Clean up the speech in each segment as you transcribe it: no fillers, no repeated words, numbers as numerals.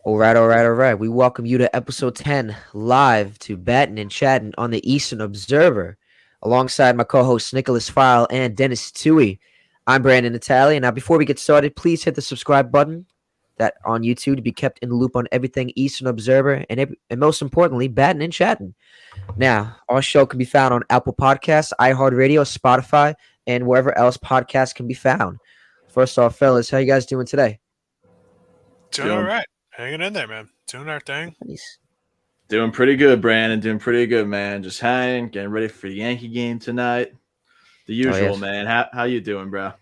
All right, all right, all right. We welcome you to episode 10 live to Battin and Chattin on the Eastern Observer alongside my co hosts Niklaus Feil and Denis Tuohy. I'm Brandon Natale. Now, before we get started, please hit the subscribe button that on YouTube to be kept in the loop on everything Eastern Observer and most importantly, Battin and Chattin. Now, our show can be found on Apple Podcasts, iHeartRadio, Spotify, and wherever else podcasts can be found. First off, fellas, how you guys doing today? Doing all Doing right. Hanging in there, man. Doing our thing. Nice. doing pretty good, Brandon. Doing pretty good, man. Just hanging, getting ready for the Yankee game tonight. The Oh, usual, yes. man. How you doing, bro?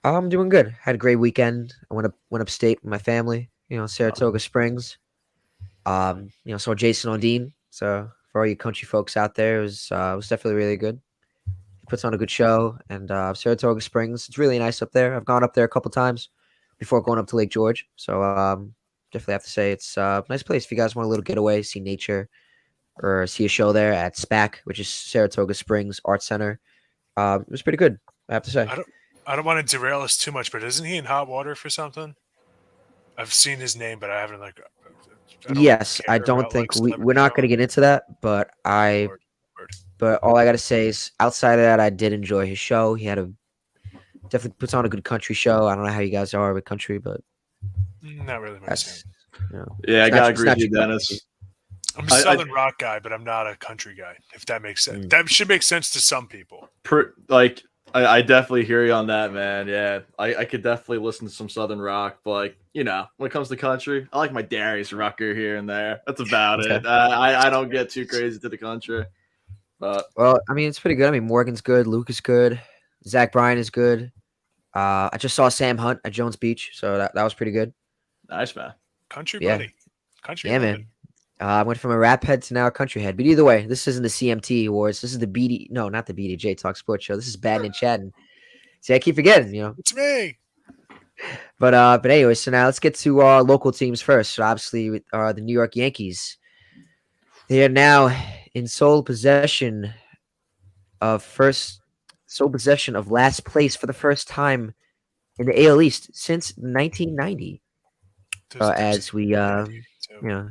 I'm doing good. Had a great weekend. I went upstate with my family. Oh, Saratoga Springs. Saw Jason Aldean. So for all you country folks out there, it was definitely really good. He puts on a good show, and Saratoga Springs. It's really nice up there. I've gone up there a couple times before going up to Lake George. So definitely have to say it's a nice place if you guys want a little getaway, see nature, or see a show there at SPAC, which is Saratoga Springs Art Center. It was pretty good. I have to say. I don't I don't want to derail us too much, but isn't he in hot water for something? I've seen his name, but I haven't I don't really Yes, I care don't about think we're celebrity not going to drama. get into that, but I Word, word. but all I got to say is outside of that, I did enjoy his show. He had a definitely puts on a good country show. I don't know how you guys are with country, but Not really my scene. that's you know yeah, I gotta it's agree with not you, your cup of tea. Dennis. I'm a I southern rock guy, but I'm not a country guy. If that makes sense, Mm. that should make sense to some people. like I definitely hear you on that, man. Yeah, I could definitely listen to some Southern rock, but when it comes to country, I like my Darius Rucker here and there. That's about Okay. it. I don't get too crazy to the country, but Well, I mean, it's pretty good. I mean, Morgan's good, Luke is good, Zach Bryan is good. I just saw Sam Hunt at Jones Beach, so that was pretty good. nice, man. Country Yeah, buddy, country yeah, living. man. I went from a rap head to now a country head. But either way, this isn't the CMT Awards. This is the BD. No, not the BDJ Talk Sports Show. This is Batting and Chatting. See, I keep forgetting. It's me. But anyway, so now let's get to our local teams first. So obviously, with the New York Yankees, they are now in sole possession of last place for the first time in the AL East since 1990. There's a As we, dad here too. you know,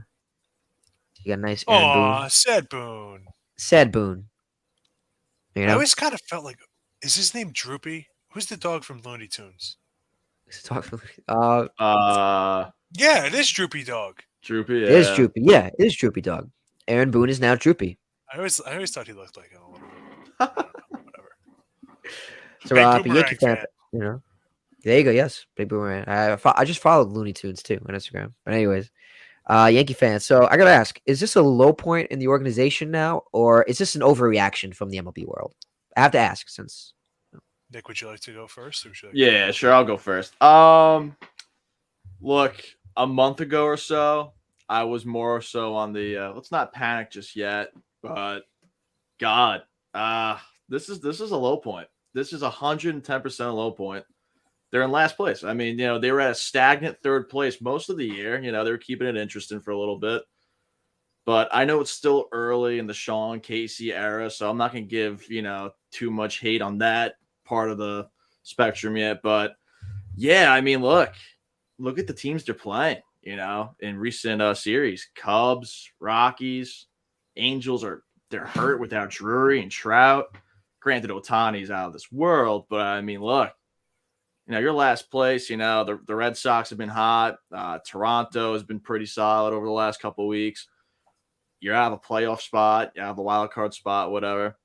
you got nice Aaron Aw, Boone, said Boone. sad Boone. You I know, always kind of felt like, is his name Droopy? Who's the dog from Looney Tunes? talk. Uh, Yeah, it is Droopy Dog. Droopy, It is yeah. Droopy. Yeah, it is Droopy Dog. Aaron Boone is now Droopy. I always thought he looked like him a little bit. I don't know, whatever. So, Big but Yankee Boomerang fan, fan. you know, there you go. Yes, big boomerang. I just followed Looney Tunes too on Instagram. But anyways, Yankee fan. So I gotta ask: is this a low point in the organization now, or is this an overreaction from the MLB world? I have to ask since. Nick, would you like to go first, or would you like me to Yeah, go? sure. I'll go first. Look, a month ago or so, I was more so on the let's not panic just yet, but God, this is a low point. This is 110% a low point. They're in last place. I mean, they were at a stagnant third place most of the year. They were keeping it interesting for a little bit. But I know it's still early in the Sean Casey era, so I'm not going to give, too much hate on that part of the spectrum yet. But yeah, I mean, look at the teams they're playing, in recent series. Cubs, Rockies, Angels they're hurt without Drury and Trout. Granted, Otani's out of this world, but I mean, look, your last place, the Red Sox have been hot. Toronto has been pretty solid over the last couple of weeks. You're out of a playoff spot, you have a wild card spot, whatever.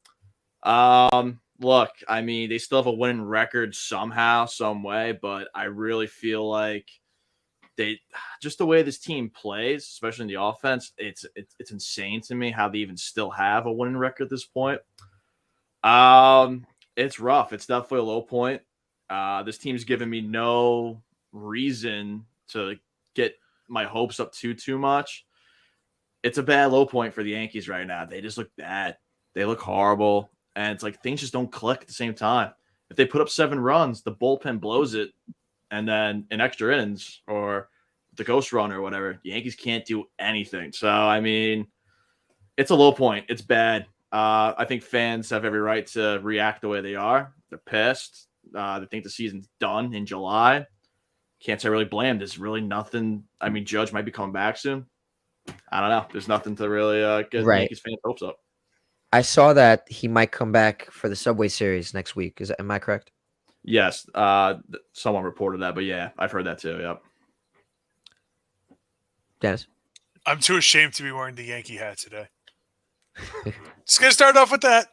Look, I mean, they still have a winning record somehow, some way, but I really feel like they just the way this team plays, especially in the offense, it's insane to me how they even still have a winning record at this point. It's rough. It's definitely a low point. This team's given me no reason to get my hopes up too much. It's a bad low point for the Yankees right now. They just look bad. They look horrible. And it's like things just don't click at the same time. If they put up 7 runs, the bullpen blows it. And then in extra innings or the ghost run or whatever, the Yankees can't do anything. So, I mean, it's a low point. It's bad. I think fans have every right to react the way they are. They're pissed. They think the season's done in July. can't say really blame. There's really nothing. I mean, Judge might be coming back soon. I don't know. There's nothing to really get Right. Yankees fans' hopes up. I saw that he might come back for the Subway Series next week. Am I correct? Yes, someone reported that, but yeah, I've heard that too. Yep. Dennis? I'm too ashamed to be wearing the Yankee hat today. Just gonna start off with that.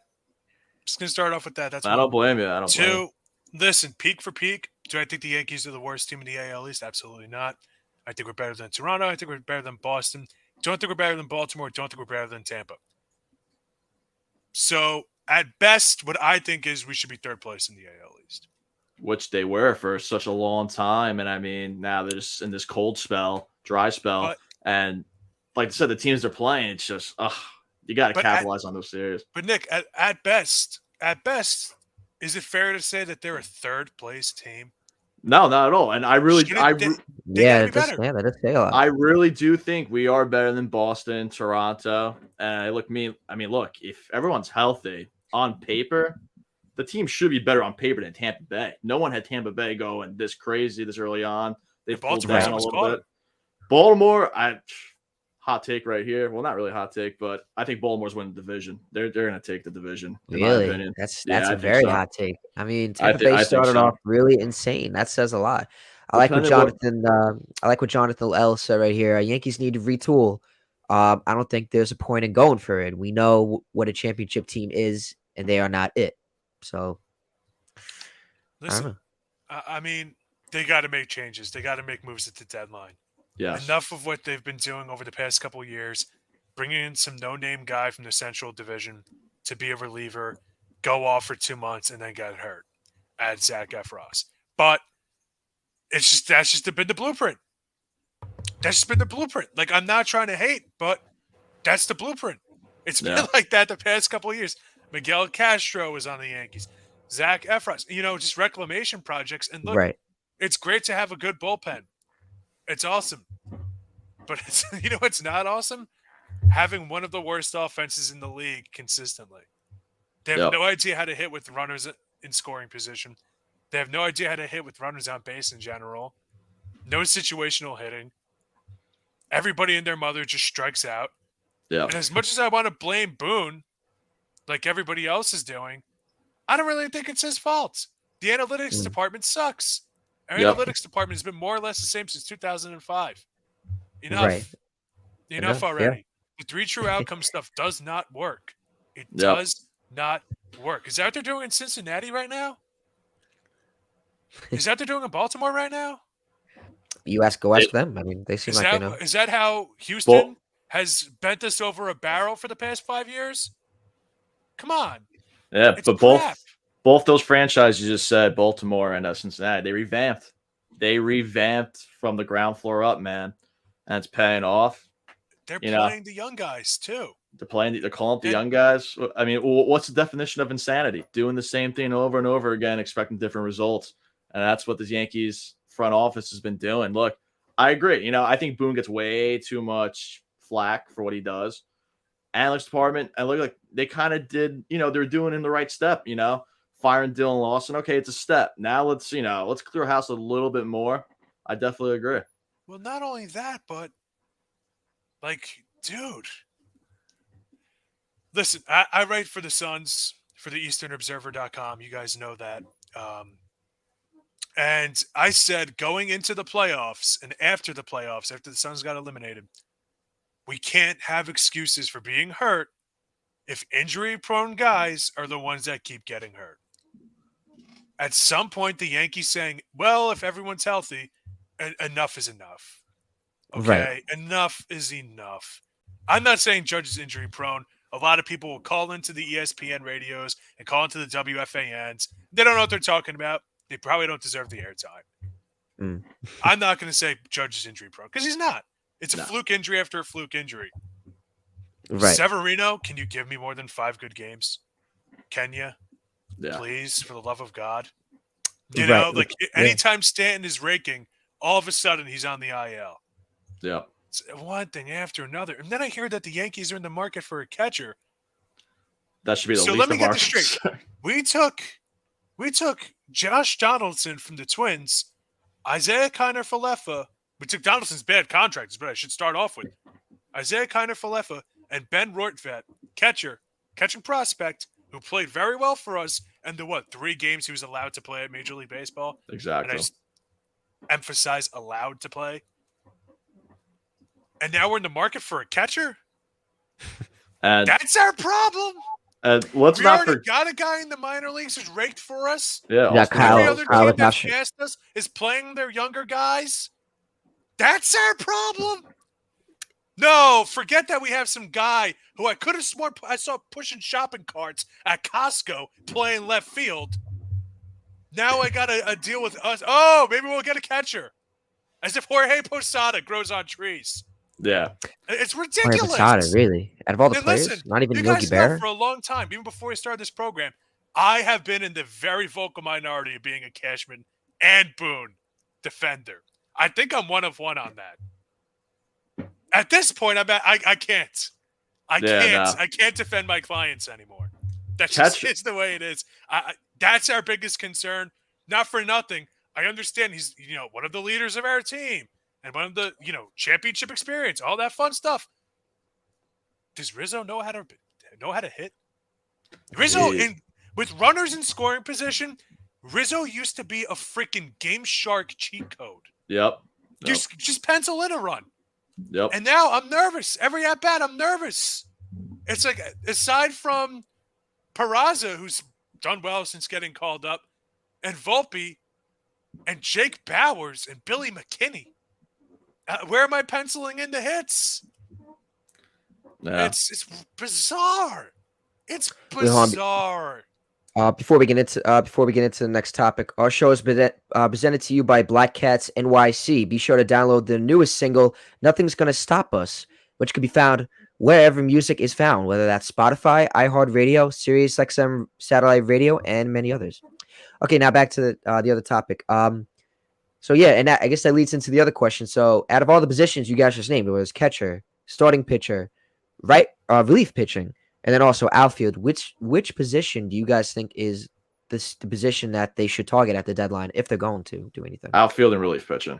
That's I don't blame you. I don't blame you. Two, listen, peak for peak. Do I think the Yankees are the worst team in the AL East? Absolutely not. I think we're better than Toronto. I think we're better than Boston. Don't think we're better than Baltimore. Don't think we're better than Tampa. So, at best, what I think is we should be third place in the AL East. Which they were for such a long time. And I mean, now they're just in this cold spell, dry spell. And like I said, the teams they're playing, it's just, you got to capitalize on those series. But, Nick, at best, is it fair to say that they're a third place team? No, not at all. And I really, that does say a lot. I really do think we are better than Boston, Toronto. And look, if everyone's healthy on paper, the team should be better on paper than Tampa Bay. No one had Tampa Bay going this crazy this early on. They've pulled down a little bit. Baltimore, hot take right here. Well, not really a hot take, but I think Baltimore's winning the division. They're going to take the division. Really? That's a very hot take. I mean, Tampa Bay started off really insane. That says a lot. I like what Jonathan L said right here. Yankees need to retool. I don't think there's a point in going for it. We know what a championship team is, and they are not it. So, listen, I mean, they got to make changes. They got to make moves at the deadline. Yes. Enough of what they've been doing over the past couple of years, bringing in some no-name guy from the Central Division to be a reliever, go off for 2 months, and then get hurt. Add Zach Efros. But that's just been the blueprint. That's just been the blueprint. Like, I'm not trying to hate, but that's the blueprint. It's been like that the past couple of years. Miguel Castro was on the Yankees. Zach Efros, just reclamation projects. And look, It's great to have a good bullpen. It's awesome. But it's not awesome? Having one of the worst offenses in the league consistently. They have no idea how to hit with runners in scoring position. They have no idea how to hit with runners on base in general. No situational hitting. Everybody and their mother just strikes out. Yeah. And as much as I want to blame Boone, like everybody else is doing, I don't really think it's his fault. The analytics department sucks. Our analytics department has been more or less the same since 2005. Enough already. Yeah. The 3 true outcome stuff does not work. It does not work. Is that what they're doing in Cincinnati right now? Is that what they're doing in Baltimore right now? You go ask them. I mean, they seem like they know. Is that how Houston has bent us over a barrel for the past 5 years? Come on. Yeah, but both those franchises you just said, Baltimore and Cincinnati, they revamped. They revamped from the ground floor up, man, and it's paying off. They're playing the young guys too. They're calling up the young guys. I mean, what's the definition of insanity? Doing the same thing over and over again, expecting different results, and that's what the Yankees front office has been doing. Look, I agree. I think Boone gets way too much flack for what he does. Analytics department, and look, like they kind of did. They're doing in the right step. Firing Dylan Lawson. Okay, it's a step. Now let's clear house a little bit more. I definitely agree. Well, not only that, but dude, listen, I write for the Suns for the EasternObserver.com. You guys know that. And I said going into the playoffs and after the playoffs, after the Suns got eliminated, we can't have excuses for being hurt if injury-prone guys are the ones that keep getting hurt. At some point, the Yankees saying, well, if everyone's healthy, enough is enough. Okay? Right. Enough is enough. I'm not saying Judge is injury-prone. A lot of people will call into the ESPN radios and call into the WFANs. They don't know what they're talking about. They probably don't deserve the airtime. I'm not going to say Judge is injury-prone because he's not. It's a fluke injury after a fluke injury. Right. Severino, can you give me more than 5 good games? Can you? Yeah. Please, for the love of God. Anytime Stanton is raking, all of a sudden he's on the IL. Yeah. It's one thing after another. And then I hear that the Yankees are in the market for a catcher. That should be the least. So let me get this straight. We took Josh Donaldson from the Twins Isaiah Kiner Falefa. We took Donaldson's bad contract, but I should start off with Isaiah Kiner Falefa and Ben Rortvet, catching prospect, who played very well for us in the 3 games he was allowed to play at Major League Baseball. Exactly. And I just emphasize allowed to play. And now we're in the market for a catcher? And that's our problem. Let's we not already got a guy in the minor leagues who's raked for us. Yeah, Every other team that's passed us is playing their younger guys. That's our problem. No, forget that we have some guy who I could have sworn I saw pushing shopping carts at Costco playing left field. Now I got to deal with us. Oh, maybe we'll get a catcher. As if Jorge Posada grows on trees. Yeah. It's ridiculous. Jorge Posada, really? Out of all the players? Listen, not even you Yogi guys Berra? know for a long time, even before we started this program, I have been in the very vocal minority of being a Cashman and Boone defender. I think I'm 1 of 1 on that. At this point, I can't. I can't defend my clients anymore. That's just the way it is. That's our biggest concern. Not for nothing. I understand he's one of the leaders of our team and one of the championship experience, all that fun stuff. Does Rizzo know how to hit? Rizzo with runners in scoring position, Rizzo used to be a freaking Game Shark cheat code. Yep. Just pencil in a run. Yep. And now I'm nervous. Every at bat, I'm nervous. It's like, aside from Peraza, who's done well since getting called up, and Volpe, and Jake Bowers, and Billy McKinney, where am I penciling in the hits? Yeah. It's bizarre. It's bizarre. Before we get into the next topic, our show is presented to you by Black Cats NYC. Be sure to download the newest single, "Nothing's Gonna Stop Us," which can be found wherever music is found, whether that's Spotify, iHeartRadio, SiriusXM satellite radio, and many others. Okay, now back to the other topic. So yeah, and I guess that leads into the other question. So, out of all the positions you guys just named, it was catcher, starting pitcher, right, relief pitching, and then also outfield. Which position do you guys think is the position that they should target at the deadline if they're going to do anything? Outfield and relief pitching,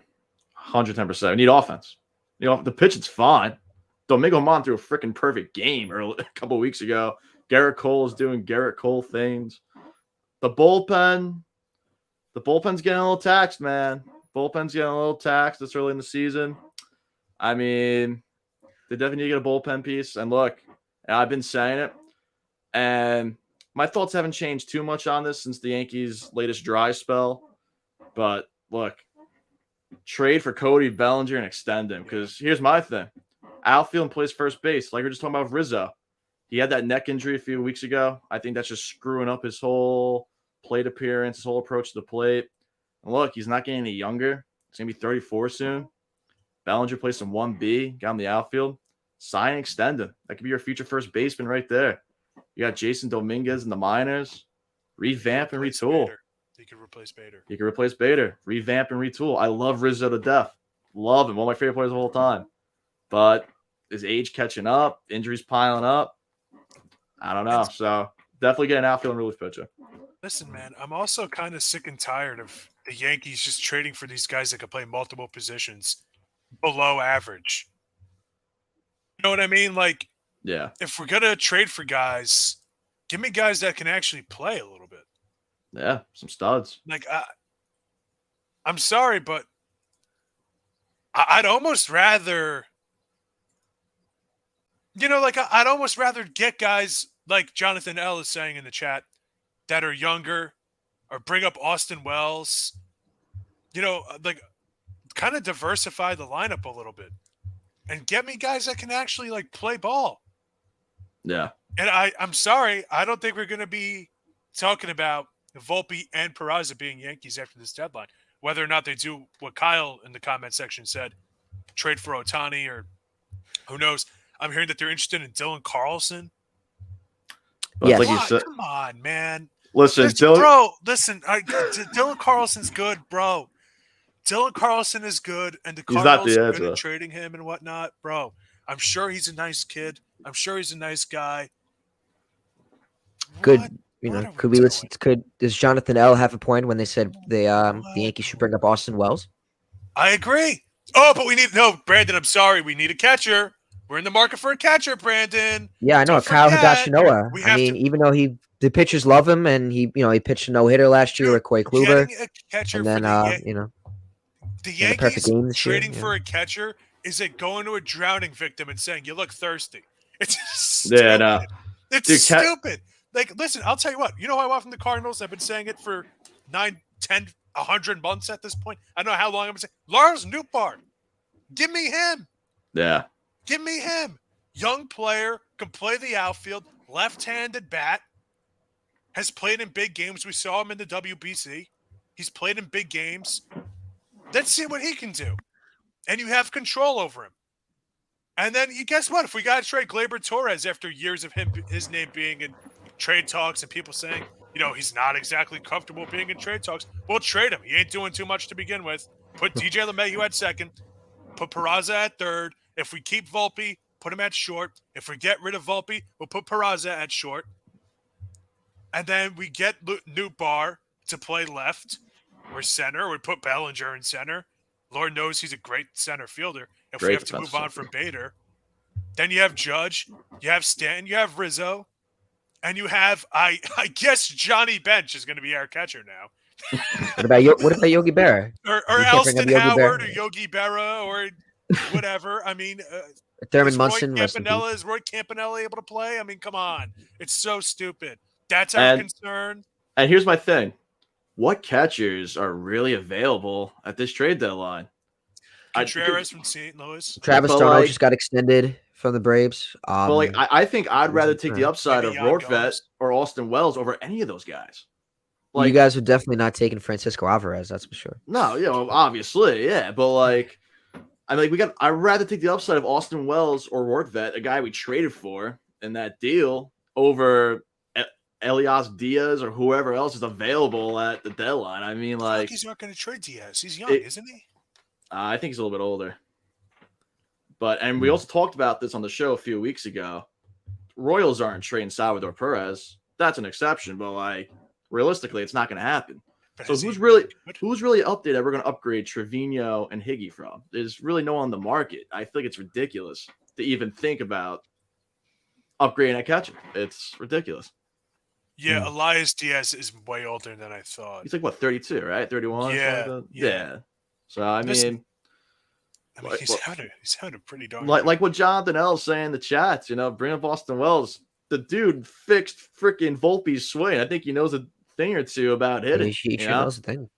110%. We need offense. The pitching's fine. Domingo Mon threw a freaking perfect game a couple of weeks ago. Garrett Cole is doing Garrett Cole things. The bullpen's getting a little taxed, man. Bullpen's getting a little taxed this early in the season. I mean, they definitely need to get a bullpen piece. And look, I've been saying it, and my thoughts haven't changed too much on this since the Yankees' latest dry spell. But look, trade for Cody Bellinger and extend him, because here's my thing. Outfield plays first base, like we we're just talking about with Rizzo. He had that neck injury a few weeks ago. I think that's just screwing up his whole plate appearance, his whole approach to the plate. And look, he's not getting any younger. He's going to be 34 soon. Bellinger plays some 1B, got him the outfield. Sign and extend him. That could be your future first baseman right there. You got Jason Dominguez in the minors. Revamp and retool. He could replace Bader. Revamp and retool. I love Rizzo to death. Love him. One of my favorite players of all time. But his age catching up, injuries piling up. I don't know. So definitely get an outfield and relief pitcher. Listen, man, I'm also kind of sick and tired of the Yankees just trading for these guys that can play multiple positions below average. You know what I mean? Like, yeah, if we're going to trade for guys, give me guys that can actually play a little bit. Yeah, some studs. Like, I'm sorry, but I'd almost rather, I'd almost rather get guys like Jonathan L. is saying in the chat that are younger, or bring up Austin Wells, kind of diversify the lineup a little bit and get me guys that can actually play ball. Yeah. And I'm sorry, I don't think we're going to be talking about Volpe and Peraza being Yankees after this deadline. Whether or not they do what Kyle in the comment section said, trade for Ohtani, or who knows. I'm hearing that they're interested in Dylan Carlson. Yes. Like you said, come on, man. Listen, Dylan Carlson's good, bro. Dylan Carlson is good, and the Cardinals are good at trading him and whatnot, bro. I'm sure he's a nice kid. I'm sure he's a nice guy. Good. What are we could we doing? listen? Does Jonathan L have a point when they said the Yankees should bring up Austin Wells? I agree. Oh, but Brandon. I'm sorry. We need a catcher. We're in the market for a catcher, Brandon. Yeah, I know. Don't Kyle forget, Higashinoa. we I have mean, to even though the pitchers love him, and he pitched a no hitter last year dude, with Corey Kluber, getting a catcher and for then the in the perfect Yankees game this year. trading for a catcher is like going to a drowning victim and saying, "You look thirsty." It's Yeah, stupid. no. It's Dude, stupid. Like, listen, I'll tell you what. You know who I want from the Cardinals? I've been saying it for 9, 10, 100 months at this point. I don't know how long I've been saying. Lars Nootbaar. Give me him. Yeah. Give me him. Young player, can play the outfield, left-handed bat, has played in big games. We saw him in the WBC. He's played in big games. Let's see what he can do. And you have control over him. And then you guess what? If we got to trade Gleyber Torres after years of his name being in trade talks and people saying, he's not exactly comfortable being in trade talks, we'll trade him. He ain't doing too much to begin with. Put DJ LeMahieu at second. Put Peraza at third. If we keep Volpe, put him at short. If we get rid of Volpe, we'll put Peraza at short. And then we get Nootbaar to play left or center. We put Bellinger in center. Lord knows he's a great center fielder. If we have to move on from Bader, then you have Judge, you have Stanton, you have Rizzo, and you have I guess Johnny Bench is going to be our catcher now. What about Yogi Berra? or Elston Howard or Yogi Berra or whatever. I mean, Thurman Munson. Is Roy Campanella able to play? I mean, come on. It's so stupid. That's our concern. And here's my thing. What catchers are really available at this trade deadline? Contreras from St. Louis. Travis d'Arnaud just got extended from the Braves. But I think I'd rather take the upside of Rortvedt or Austin Wells over any of those guys. You guys are definitely not taking Francisco Alvarez, that's for sure. No, obviously, yeah. But I'd rather take the upside of Austin Wells or Rortvedt, a guy we traded for in that deal, over Elias Diaz or whoever else is available at the deadline. I mean, he's not going to trade Diaz. He's young, isn't he? I think he's a little bit older. And we also talked about this on the show a few weeks ago. Royals aren't trading Salvador Perez. That's an exception, but realistically, it's not going to happen. So who's really up there that we're going to upgrade Trevino and Higgy from? There's really no one on the market. I think it's ridiculous to even think about upgrading a catcher. It's ridiculous. Yeah, Elias Diaz is way older than I thought. He's 32, right? 31? Yeah. So, I mean, he's having a pretty darn like what Jonathan L is saying in the chats, bring up Austin Wells. The dude fixed freaking Volpe's swing. I think he knows a thing or two about hitting. He sure knows a thing.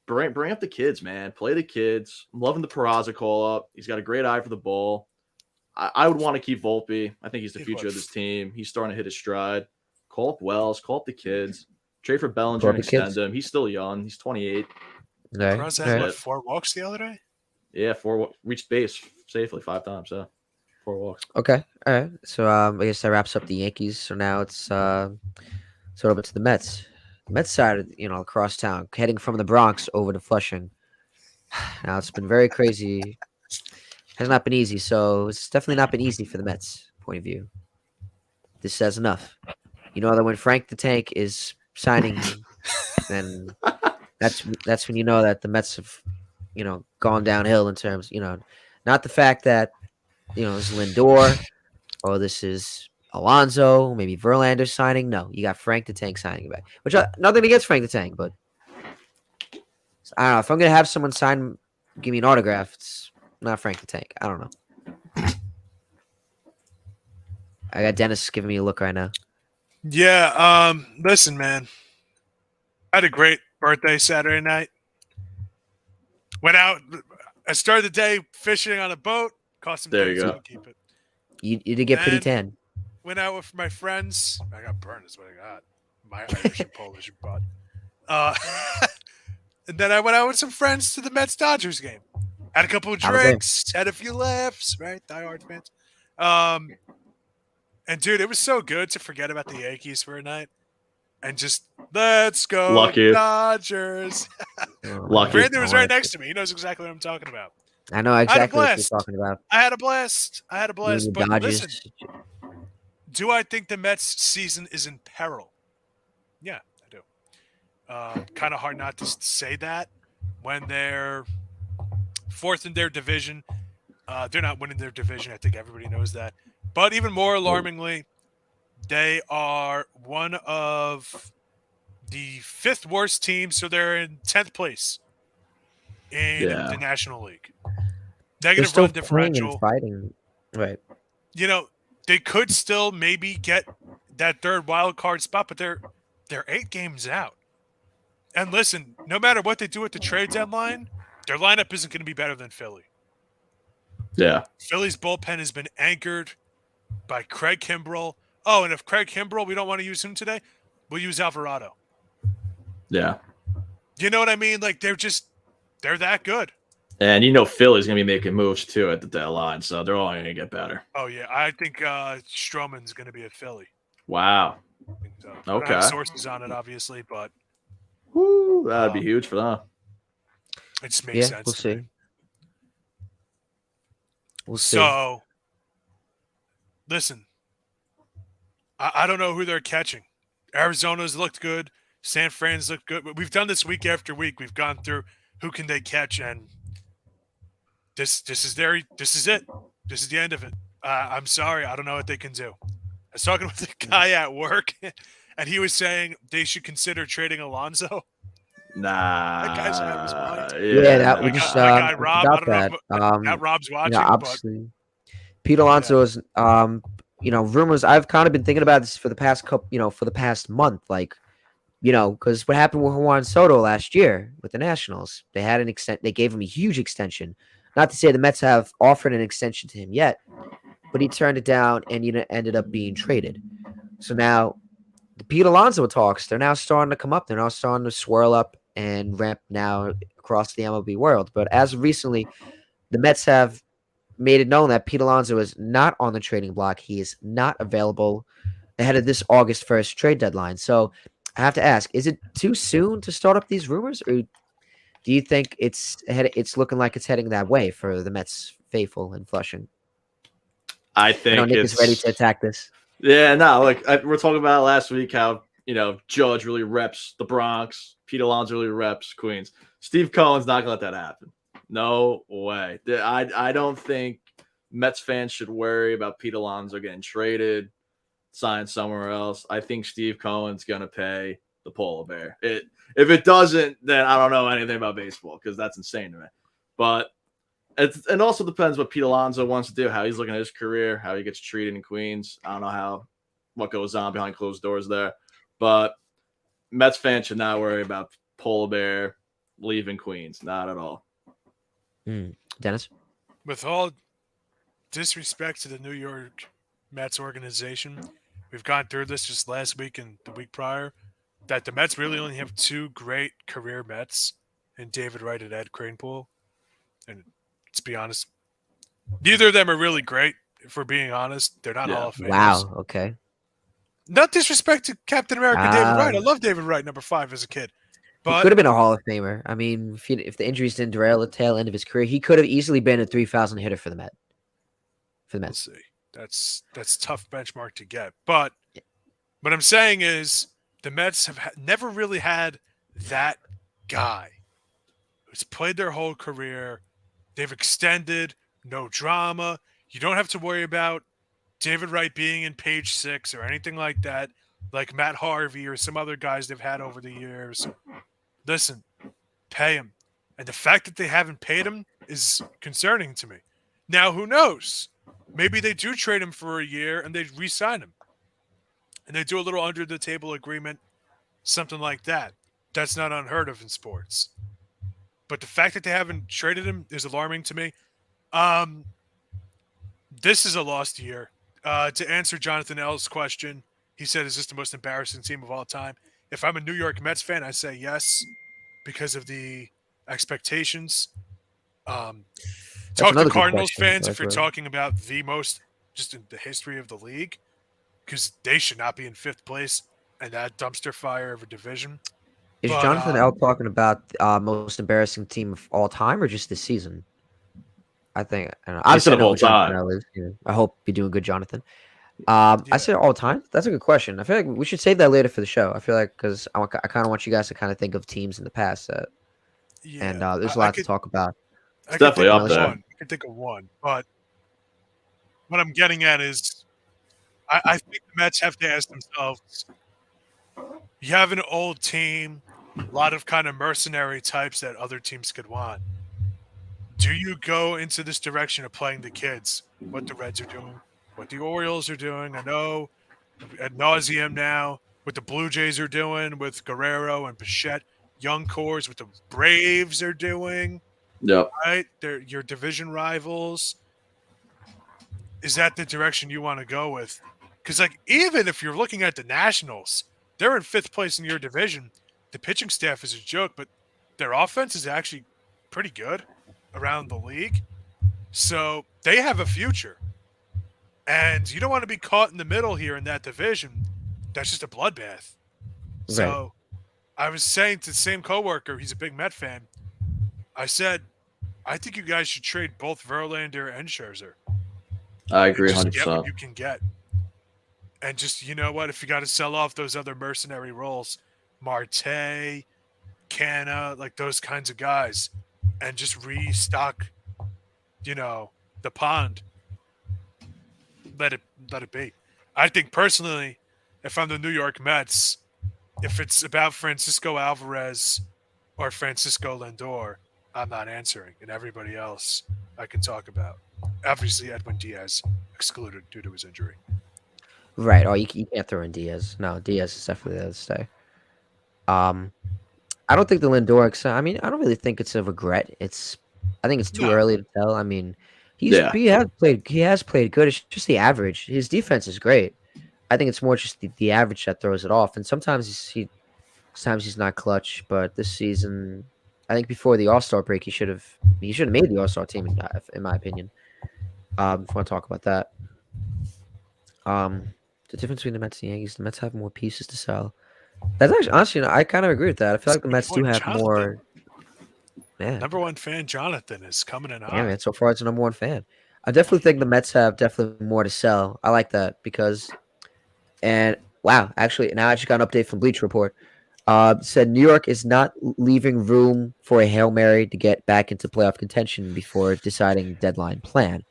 Bring up the kids, man. Play the kids. I'm loving the Peraza call-up. He's got a great eye for the ball. I would want to keep Volpe. I think he's the future of this team. He's starting to hit his stride. Call up Wells. Call up the kids. Trade for Bellinger and extend him. He's still young. He's 28. Peraza had 4 walks the other day? Yeah, 4 reached base safely 5 times. So 4 walks. Okay, all right. So I guess that wraps up the Yankees. So now it's sort of to the Mets. The Mets side, across town, heading from the Bronx over to Flushing. Now it's been very crazy. Has not been easy. So it's definitely not been easy for the Mets point of view. This says enough. You know that when Frank the Tank is signing, then that's when you know that the Mets have, gone downhill in terms, not the fact that, this is Lindor or this is Alonso, maybe Verlander signing. No, you got Frank the Tank signing back, which nothing against Frank the Tank, but I don't know. If I'm going to have someone sign, give me an autograph, it's not Frank the Tank. I don't know. I got Dennis giving me a look right now. Yeah, listen, man. I had a great birthday Saturday night. Went out. I started the day fishing on a boat. Cost some there you go. Keep it. You did get pretty tan. Went out with my friends. I got burned is what I got. My Irish and Polish butt. And then I went out with some friends to the Mets-Dodgers game. Had a couple of drinks. Had a few laughs. Right? Die-hard fans. And, dude, it was so good to forget about the Yankees for a night. And just, let's go Dodgers. Lucky. Brandon was right next to me. He knows exactly what I'm talking about. I know exactly what you're talking about. I had a blast. But listen, do I think the Mets season is in peril? Yeah, I do. Kind of hard not to say that when they're fourth in their division. They're not winning their division. I think everybody knows that. But even more alarmingly, they are one of the fifth worst teams, so they're in 10th place in Yeah. the National League. They're Negative still run playing and differential. fighting. Right. You know, they could still maybe get that third wild card spot, but they're 8 games out. And listen, no matter what they do at the trade deadline, their lineup isn't going to be better than Philly. Yeah. Philly's bullpen has been anchored by Craig Kimbrell. Oh, and if Craig Kimbrell, we don't want to use him today, we'll use Alvarado. Yeah. You know what I mean? Like they're that good. And Philly's gonna be making moves too at the deadline, so they're only gonna get better. Oh yeah, I think Stroman's going to be at Philly. Wow. So, I don't Okay. have sources on it, obviously, but Woo, that'd be huge for them. it just makes sense. We'll to see. me. We'll see. So, listen, I don't know who they're catching. Arizona's looked good. San Fran's looked good. We've done this week after week. We've gone through who can they catch, and this is it. This is the end of it. I'm sorry, I don't know what they can do. I was talking with a guy at work, and he was saying they should consider trading Alonso. Nah. That guy's out of his mind. Yeah, that we That just guy Rob. I about don't that. know if that Rob's watching, Obviously, Pete Alonso is rumors. I've kind of been thinking about this for the past couple, for the past month, like, because what happened with Juan Soto last year with the Nationals, they had they gave him a huge extension. Not to say the Mets have offered an extension to him yet, but he turned it down and ended up being traded. So now the Pete Alonso talks, they're now starting to come up. They're now starting to swirl up and ramp now across the MLB world. But as of recently, the Mets have made it known that Pete Alonso is not on the trading block. He is not available ahead of this August 1st trade deadline. So I have to ask, is it too soon to start up these rumors, or do you think it's looking like it's heading that way for the Mets faithful in Flushing? I think I know Nick is ready to attack this. Yeah, no, we're talking about last week how Judge really reps the Bronx, Pete Alonso really reps Queens. Steve Cohen's not gonna let that happen. No way. I don't think Mets fans should worry about Pete Alonso getting traded, signed somewhere else. I think Steve Cohen's gonna pay the polar bear. If it doesn't, then I don't know anything about baseball because that's insane to me. But it also depends what Pete Alonso wants to do, how he's looking at his career, how he gets treated in Queens. I don't know what goes on behind closed doors there. But Mets fans should not worry about polar bear leaving Queens. Not at all. Dennis? With all disrespect to the New York Mets organization, we've gone through this just last week and the week prior, that the Mets really only have two great career Mets in David Wright and Ed Kranepool. And let's be honest, neither of them are really great, if we're being honest. They're not Hall of Famers. Wow, okay. Not disrespect to Captain America David Wright. I love David Wright, number 5 as a kid. But he could have been a Hall of Famer. I mean, if the injuries didn't derail the tail end of his career, he could have easily been a 3,000 hitter for the Mets. We'll see. That's tough benchmark to get. But what I'm saying is the Mets have never really had that guy who's played their whole career. They've extended, no drama. You don't have to worry about David Wright being in page 6 or anything like that, like Matt Harvey or some other guys they've had over the years. Listen, pay him. And the fact that they haven't paid him is concerning to me. Now, who knows? Maybe they do trade him for a year and they re-sign him. And they do a little under-the-table agreement, something like that. That's not unheard of in sports. But the fact that they haven't traded him is alarming to me. This is a lost year. To answer Jonathan L's question, he said, is this the most embarrassing team of all time? If I'm a New York Mets fan, I say yes, because of the expectations. Talk to Cardinals fans if you're talking about the most, just in the history of the league, because they should not be in 5th place and that dumpster fire of a division. Is Jonathan L talking about most embarrassing team of all time or just this season? I think, I don't know. Obviously, the whole time. I hope you're doing good, Jonathan. I Yeah, say all time. That's a good question. I feel like we should save that later for the show. I feel like because I kind of want you guys to kind of think of teams in the past that, and yeah. there's a I lot to could talk about. It's I could definitely think of up Unless you, there. one. I could think of one, but what I'm getting at is I think the Mets have to ask themselves: you have an old team, a lot of kind of mercenary types that other teams could want. Do you go into this direction of playing the kids? What the Reds are doing, what the Orioles are doing? I know ad nauseum now what the Blue Jays are doing with Guerrero and Bichette, young cores, what the Braves are doing. Yep. Right, they're your division rivals. Is that the direction you want to go with? Because like even if you're looking at the Nationals, they're in fifth place in your division. The pitching staff is a joke, but their offense is actually pretty good around the league. So they have a future. And you don't want to be caught in the middle here in that division. That's just a bloodbath. right, So I was saying to the same coworker, he's a big Met fan. I said, I think you guys should trade both Verlander and Scherzer I and agree just get what 100%. you can get. And just, you know what, if you got to sell off those other mercenary roles, Marte, Canna, like those kinds of guys, and just restock, you know, the pond, let it let it be. I think personally, if I'm the New York Mets, if it's about Francisco Alvarez or Francisco Lindor, I'm not answering, and everybody else I can talk about. Obviously, Edwin Diaz excluded due to his injury. right. Oh, you can't throw in Diaz. No, Diaz is definitely there to stay. Um, I don't think the Lindor. I mean, I don't really think it's a regret. I think it's too No, early to tell. I mean, Yeah. he has played good. It's just the average. His defense is great. I think it's more just the average that throws it off. And sometimes sometimes he's not clutch. But this season, I think before the All Star break, he should have made the All Star team in my opinion. If I want to talk about that, the difference between the Mets and Yankees, the Mets have more pieces to sell. That's actually honestly, I kind of agree with that. I feel that's like the a good Mets do point. have more. Jonathan, Yeah, number one fan Jonathan is coming in yeah, hot. man. So far, it's the number one fan. I definitely think the Mets have definitely more to sell. I like that because, and wow, actually, now I just got an update from Bleach Report. Said New York is not leaving room for a Hail Mary to get back into playoff contention before deciding deadline plan.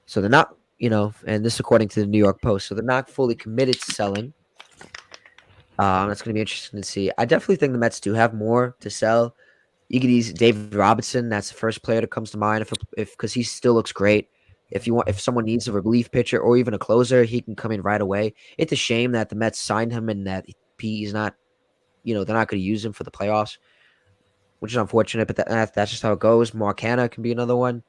So they're not, and this according to the New York Post. So they're not fully committed to selling. That's going to be interesting to see. I definitely think the Mets do have more to sell. You could use David Robinson. That's the first player that comes to mind if because he still looks great. If someone needs a relief pitcher or even a closer, he can come in right away. It's a shame that the Mets signed him and that he's not, they're not going to use him for the playoffs, which is unfortunate. But that's just how it goes. Marcana can be another one.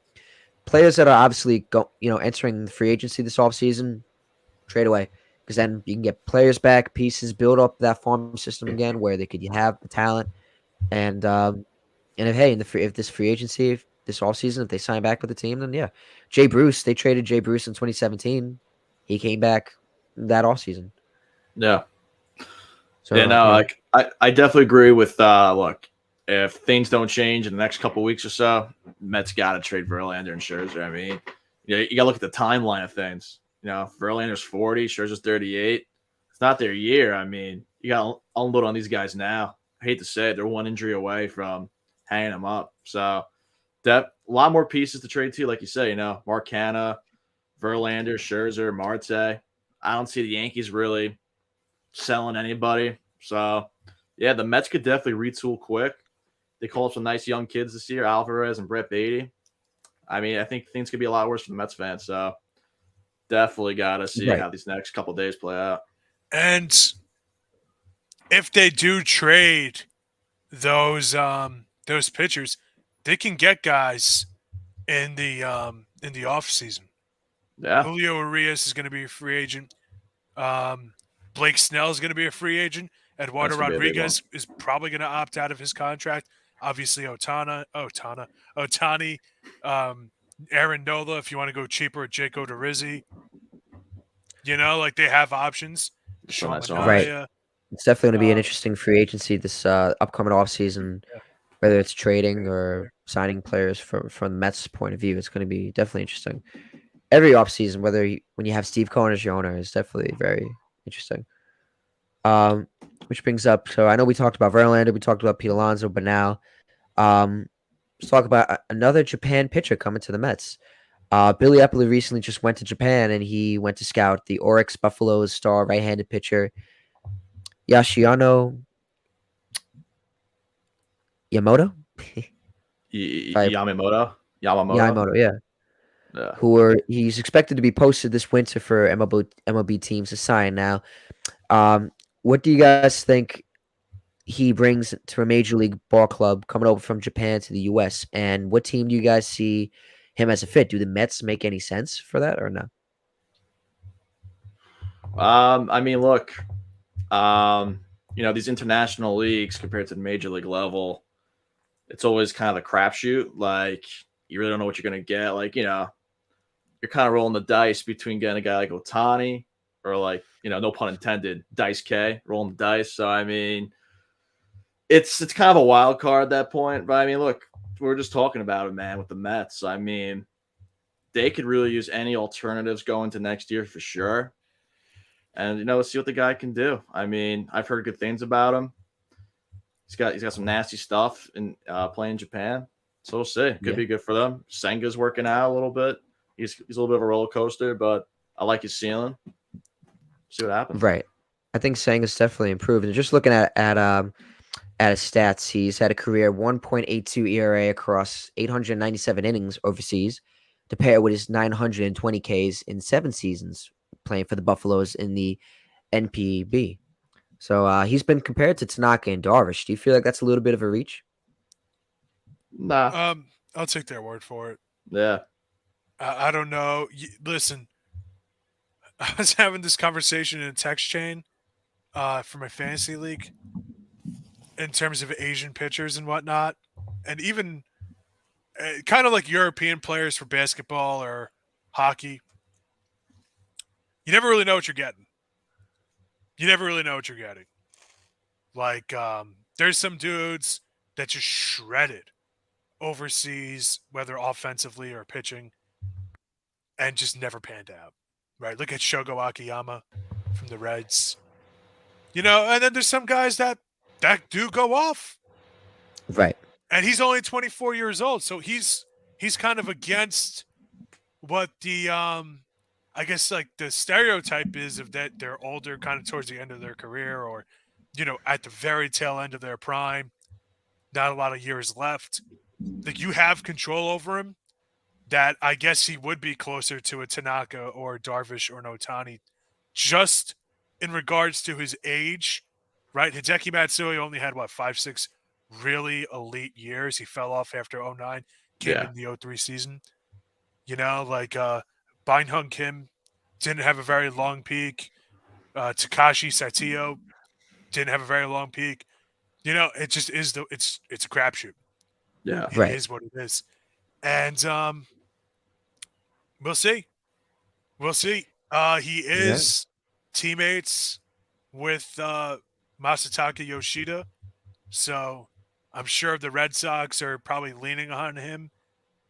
Players that are obviously entering free agency this offseason, trade away because then you can get players back, pieces, build up that farm system again where they could have the talent and if if this free agency, if this offseason, if they sign back with the team, then yeah. Jay Bruce, they traded Jay Bruce in 2017. He came back that offseason. Yeah. Yeah, So, no, like I definitely agree with look, if things don't change in the next couple weeks or so, Mets gotta trade Verlander and Scherzer. I mean, you gotta look at the timeline of things. Verlander's 40, Scherzer's 38. It's not their year. I mean, you gotta unload on these guys now. I hate to say it, they're one injury away from hanging them up. So that a lot more pieces to trade to, like you say, Mark Canha, Verlander, Scherzer, Marte. I don't see the Yankees really selling anybody. So, yeah, the Mets could definitely retool quick. They called up some nice young kids this year, Alvarez and Brett Beatty. I mean, I think things could be a lot worse for the Mets fans. So, definitely got to see right. how these next couple days play out. And if they do trade those pitchers, they can get guys in the off season. Yeah, Julio Urias is going to be a free agent. Blake Snell is going to be a free agent. that's Eduardo going to be a big one. Rodriguez is probably going to opt out of his contract. Obviously, Otani, Aaron Nola. If you want to go cheaper, Jake Odorizzi. Like they have options. Some Sean nice Right. arms. Manaea. It's definitely going to be an Uh, interesting free agency this upcoming offseason, whether it's trading or signing players from the Mets' point of view. It's going to be definitely interesting. every offseason, when you have Steve Cohen as your owner, is definitely very interesting. Which brings up, so I know we talked about Verlander, we talked about Pete Alonso, but now let's talk about another Japan pitcher coming to the Mets. Billy Eppley recently just went to Japan and he went to scout the Oryx Buffaloes star right-handed pitcher Yashiano Yamamoto. Yamamoto. Yamamoto, yeah. He's expected to be posted this winter for MLB teams to sign. Now, what do you guys think he brings to a major league ball club coming over from Japan to the U.S.? And what team do you guys see him as a fit? Do the Mets make any sense for that or no? I mean, look, these international leagues compared to the major league level, it's always kind of a crapshoot. Like, you really don't know what you're going to get. Like, you're kind of rolling the dice between getting a guy like Otani or like, no pun intended, Dice K, rolling the dice. So, I mean, it's kind of a wild card at that point. But, I mean, look, we're just talking about it, man, with the Mets. I mean, they could really use any alternatives going to next year for sure. And, let's see what the guy can do. I mean, I've heard good things about him. He's got some nasty stuff in playing Japan. So we'll see. Could be good for them. Senga's working out a little bit. He's a little bit of a roller coaster, but I like his ceiling. See what happens. Right. I think Senga's definitely improved. And just looking at his stats, he's had a career 1.82 ERA across 897 innings overseas, to pair with his 920 Ks in 7 seasons playing for the Buffaloes in the NPB. So he's been compared to Tanaka and Darvish. Do you feel like that's a little bit of a reach? Nah. I'll take their word for it. Yeah. I don't know. Listen, I was having this conversation in a text chain for my fantasy league in terms of Asian pitchers and whatnot, and even kind of like European players for basketball or hockey. You never really know what you're getting. Like, there's some dudes that just shredded overseas, whether offensively or pitching, and just never panned out. Right? Look at Shogo Akiyama from the Reds. And then there's some guys that do go off. Right. And he's only 24 years old, so he's kind of against what the I guess like the stereotype is of that they're older, kind of towards the end of their career, or at the very tail end of their prime, not a lot of years left. Like, you have control over him. That I guess he would be closer to a Tanaka or Darvish or an Otani, just in regards to his age, right? Hideki Matsui only had 5-6 really elite years. He fell off after 09, came in the 03 season. Bainhung Kim didn't have a very long peak. Takashi Saito didn't have a very long peak. It just is it's a crapshoot. Yeah. It is what it is. And we'll see. He is teammates with Masataka Yoshida. So I'm sure the Red Sox are probably leaning on him,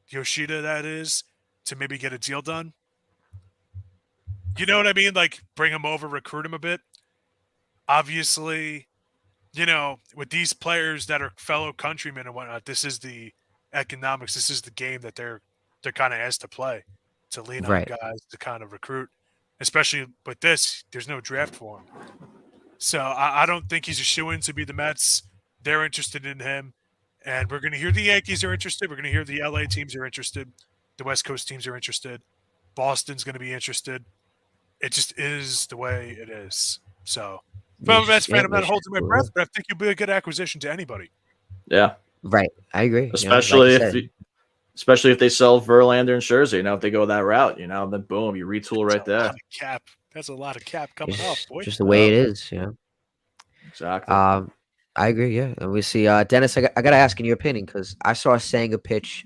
Yoshida that is, to maybe get a deal done. You know what I mean? Like, bring him over, recruit him a bit. Obviously, with these players that are fellow countrymen and whatnot, this is the economics. This is the game that they're kind of asked to play, to lean on guys to kind of recruit. Especially with this, there's no draft for him. So I don't think he's a shoo-in to be the Mets. They're interested in him. And we're going to hear the Yankees are interested. We're going to hear the LA teams are interested. The West Coast teams are interested. Boston's going to be interested. It just is the way it is. So if I'm a Mets fan, I'm not holding my breath, but I think you'll be a good acquisition to anybody. Yeah. Right. I agree. Especially if they sell Verlander and Scherzer, if they go that route, then boom, you retool right there. That's a lot of cap coming off, boy. Just the way it is, Exactly. I agree, yeah. And we see Dennis, I got to ask in your opinion, because I saw Senga pitch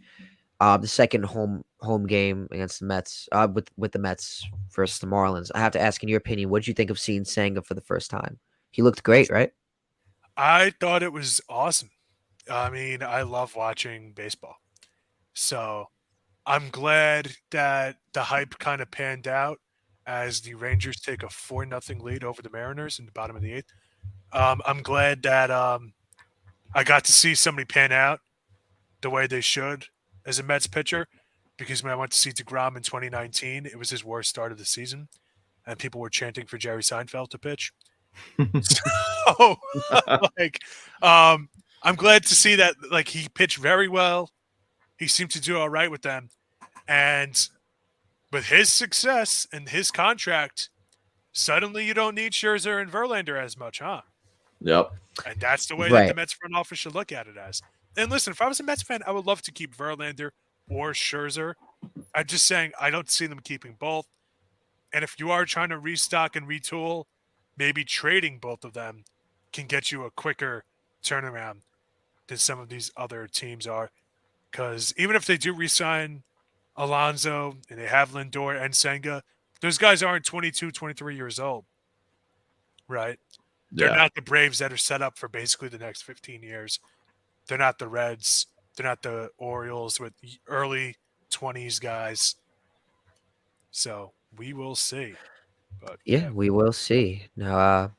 the second home game against the Mets, with the Mets versus the Marlins. I have to ask in your opinion, what did you think of seeing Senga for the first time? He looked great, right? I thought it was awesome. I mean, I love watching baseball. So I'm glad that the hype kind of panned out as the Rangers take a 4-0 lead over the Mariners in the bottom of the eighth. I'm glad that I got to see somebody pan out the way they should as a Mets pitcher because when I went to see DeGrom in 2019, it was his worst start of the season, and people were chanting for Jerry Seinfeld to pitch. So, like, I'm glad to see that. Like, he pitched very well. He seemed to do all right with them, and with his success and his contract, suddenly you don't need Scherzer and Verlander as much, huh? Yep. And that's the way that the Right. Mets front office should look at it as. And listen, if I was a Mets fan, I would love to keep Verlander or Scherzer. I'm just saying I don't see them keeping both. And if you are trying to restock and retool, maybe trading both of them can get you a quicker turnaround than some of these other teams are. Because even if they do re-sign Alonso and they have Lindor and Senga, those guys aren't 22, 23 years old, right? They're Yeah. not the Braves that are set up for basically the next 15 years. They're not the Reds. They're not the Orioles with early 20s guys. So we will see. But Yeah, we will see. Now, I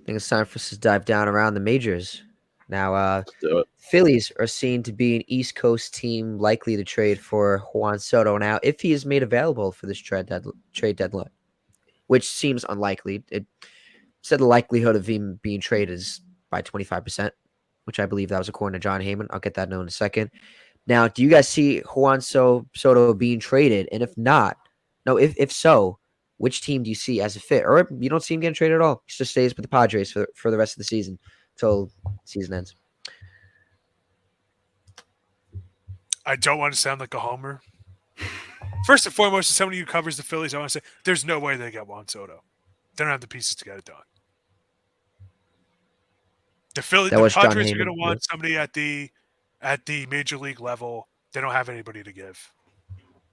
think it's time for us to dive down around the majors. Now, Let's do it. Phillies are seen to be an East Coast team likely to trade for Juan Soto now if he is made available for this trade deadline, which seems unlikely. It said the likelihood of him being traded is by 25%, which I believe that was according to John Heyman. I'll get that note in a second. Now, do you guys see Juan Soto being traded? And if not, no, if so, which team do you see as a fit? Or you don't see him getting traded at all? He just stays with the Padres for the rest of the season until season ends. I don't want to sound like a homer. First and foremost, as somebody who covers the Phillies, I want to say there's no way they get Juan Soto. They don't have the pieces to get it done. The Padres are going to want somebody at the major league level. They don't have anybody to give.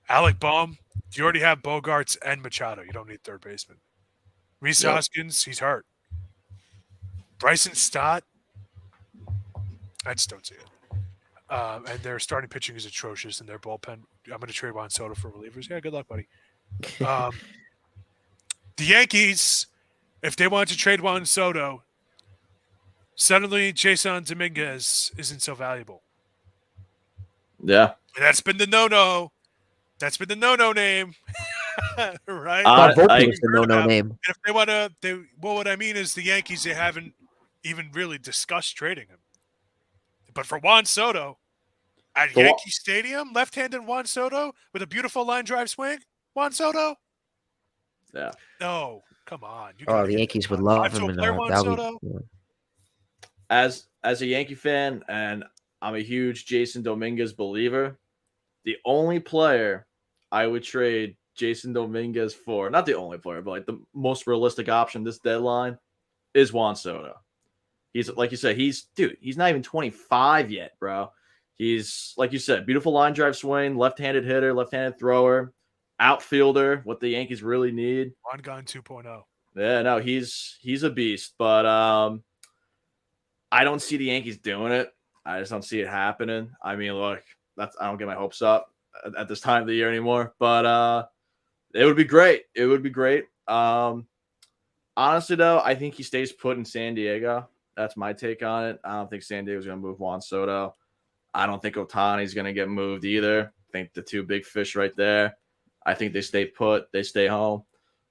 Alec Bohm, you already have Bogarts and Machado. You don't need third baseman. Rhys Hoskins, he's hurt. Bryson Stott, I just don't see it. And their starting pitching is atrocious, and their bullpen. I'm going to trade Juan Soto for relievers. Yeah, good luck, buddy. The Yankees, if they want to trade Juan Soto, suddenly Jason Dominguez isn't so valuable. Yeah. And that's been the no-no. That's been the no-no name, right? Volpe was the no-no name. And if they want to, well, what I mean is the Yankees, they haven't even really discussed trading him. But for Juan Soto, at Yankee Stadium, left-handed Juan Soto with a beautiful line drive swing, Juan Soto? Yeah. No, come on. The Yankees would love him. As a Yankee fan, and I'm a huge Jason Dominguez believer, the only player I would trade Jason Dominguez for, not the only player, but like the most realistic option this deadline is Juan Soto. He's, like you said, he's not even 25 yet, bro. He's, like you said, beautiful line drive swing, left-handed hitter, left-handed thrower, outfielder, what the Yankees really need. Juan Gun 2.0. Yeah, no, he's a beast. But I don't see the Yankees doing it. I just don't see it happening. I mean, look, I don't get my hopes up at this time of the year anymore. But it would be great. It would be great. Honestly, though, I think he stays put in San Diego. That's my take on it. I don't think San Diego's going to move Juan Soto. I don't think Ohtani's going to get moved either. I think the two big fish right there. I think they stay put. They stay home.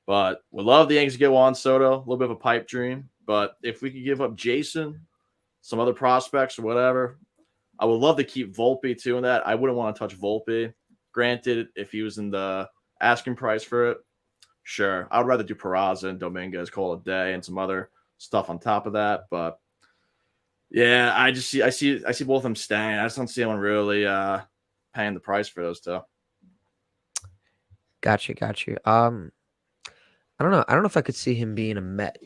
But would love the Yankees to get Juan Soto. A little bit of a pipe dream. But if we could give up Jason, some other prospects or whatever, I would love to keep Volpe too in that. I wouldn't want to touch Volpe. Granted, if he was in the asking price for it, sure. I would rather do Peraza and Dominguez, call it a day, and some other stuff on top of that. But yeah, I see both of them staying. I just don't see anyone really paying the price for those two. Got you. I don't know. I don't know if I could see him being a Met.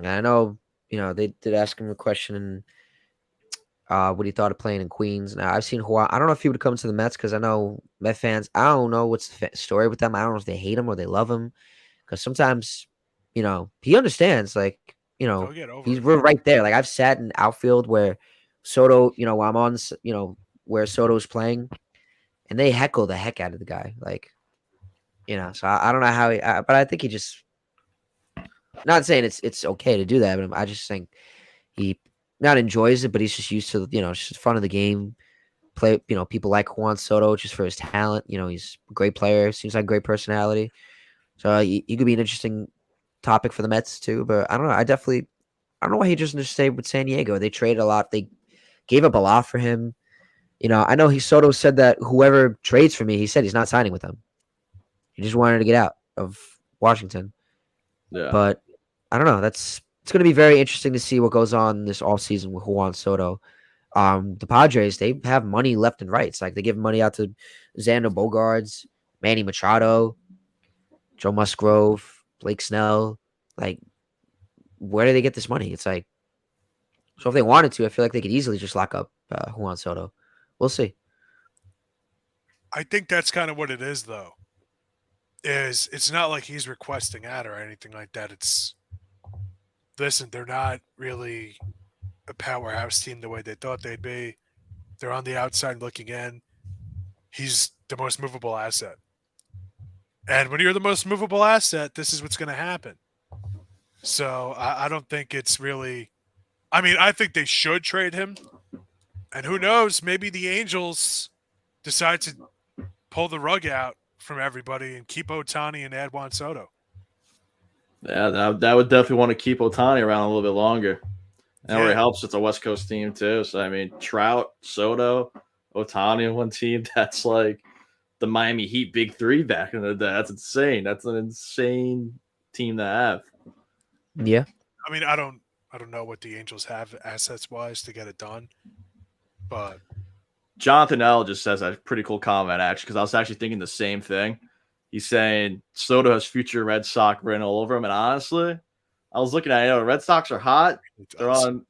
I know, they did ask him a question what he thought of playing in Queens. Now, I've seen Juan. I don't know if he would come to the Mets because I know Met fans, I don't know what's the story with them. I don't know if they hate him or they love him because sometimes, he understands, like, we're right there. Like, I've sat in outfield where Soto, I'm on, where Soto's playing and they heckle the heck out of the guy. Like, so I don't know how but I think he just, not saying it's okay to do that, but I just think he not enjoys it, but he's just used to, it's just fun of the game. Play, people like Juan Soto just for his talent. He's a great player, seems like a great personality. So he could be an interesting topic for the Mets too, but I don't know. I don't know why he doesn't just stay with San Diego. They traded a lot. They gave up a lot for him. I know Soto said that whoever trades for me, he said he's not signing with them. He just wanted to get out of Washington. Yeah. But I don't know. It's going to be very interesting to see what goes on this offseason with Juan Soto. The Padres, they have money left and right. It's like they give money out to Xander Bogaerts, Manny Machado, Joe Musgrove, Blake Snell. Like, where do they get this money? It's like, so if they wanted to, I feel like they could easily just lock up Juan Soto. We'll see. I think that's kind of what it is, though. It's not like he's requesting out or anything like that. Listen, they're not really a powerhouse team the way they thought they'd be. They're on the outside looking in. He's the most movable asset. And when you're the most movable asset, this is what's going to happen. So I don't think it's really – I mean, I think they should trade him. And who knows, maybe the Angels decide to pull the rug out from everybody and keep Ohtani and add Juan Soto. Yeah, that would definitely want to keep Ohtani around a little bit longer. And it really helps. It's a West Coast team, too. So, I mean, Trout, Soto, Ohtani on one team, that's like the Miami Heat Big Three back in the day. That's insane. That's an insane team to have. Yeah. I mean, I don't know what the Angels have assets-wise to get it done, but Jonathan L. just says a pretty cool comment, actually, because I was actually thinking the same thing. He's saying Soto has future Red Sox written all over him, and honestly, I was looking at it. The Red Sox are hot. They're on.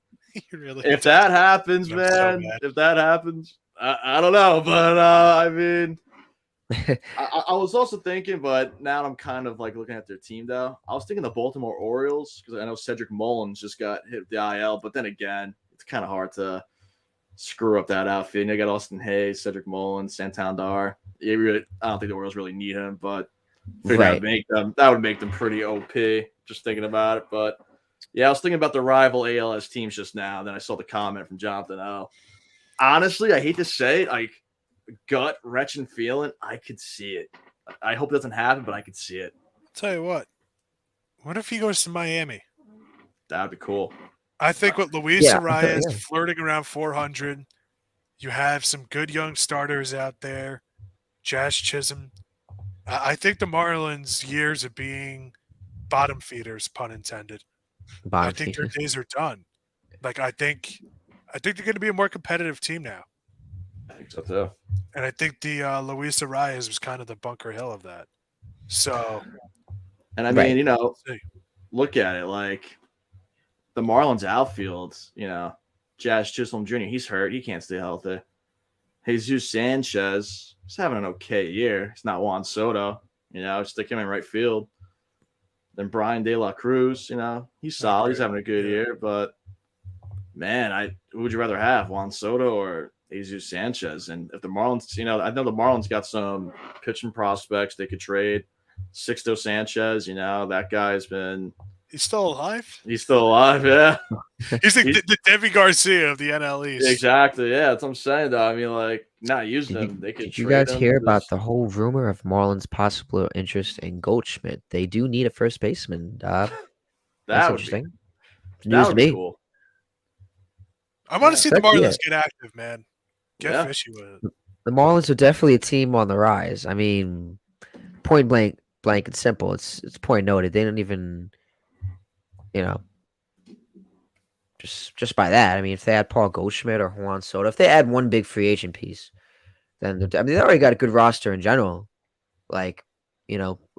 Really if that happens, man, if that happens, I don't know, but I mean, I was also thinking, but now I'm kind of like looking at their team though. I was thinking the Baltimore Orioles because I know Cedric Mullins just got hit with the IL, but then again, it's kind of hard to screw up that outfit. And they got Austin Hayes, Cedric Mullins, Santander. I don't think the Orioles really need him, but that would make them pretty OP. Just thinking about it, but yeah, I was thinking about the rival ALS teams just now. Then I saw the comment from Jonathan L. Honestly, I hate to say it, like gut wrenching feeling, I could see it. I hope it doesn't happen, but I could see it. I'll tell you what if he goes to Miami? That would be cool. I think with Luis Arias flirting around 400, you have some good young starters out there. Jazz Chisholm. I think the Marlins' years of being bottom feeders, pun intended. I think their days are done. Like I think they're going to be a more competitive team now. I think so too. And I think the Luis Arias was kind of the Bunker Hill of that. So, and I mean, look at it like the Marlins outfield. Jazz Chisholm Jr. He's hurt. He can't stay healthy. Jesus Sanchez, he's having an okay year. He's not Juan Soto. Stick him in right field. Then Brian De La Cruz, he's solid. He's having a good year. But, man, who would you rather have, Juan Soto or Jesus Sanchez? And if the Marlins, I know the Marlins got some pitching prospects they could trade. Sixto Sanchez, that guy's been – he's still alive? He's still alive, yeah. He's like the Debbie Garcia of the NL East. Exactly, yeah. That's what I'm saying, though. I mean, like, not using them. They could. Did you guys hear about the whole rumor of Marlins' possible interest in Goldschmidt? They do need a first baseman. That's interesting. News to me. Cool. I want to see the Marlins get active, man. Get fishy with it. The Marlins are definitely a team on the rise. I mean, point blank and simple. It's point noted. They don't even. Just by that, I mean, if they add Paul Goldschmidt or Juan Soto, if they add one big free agent piece, then they already got a good roster in general. Like,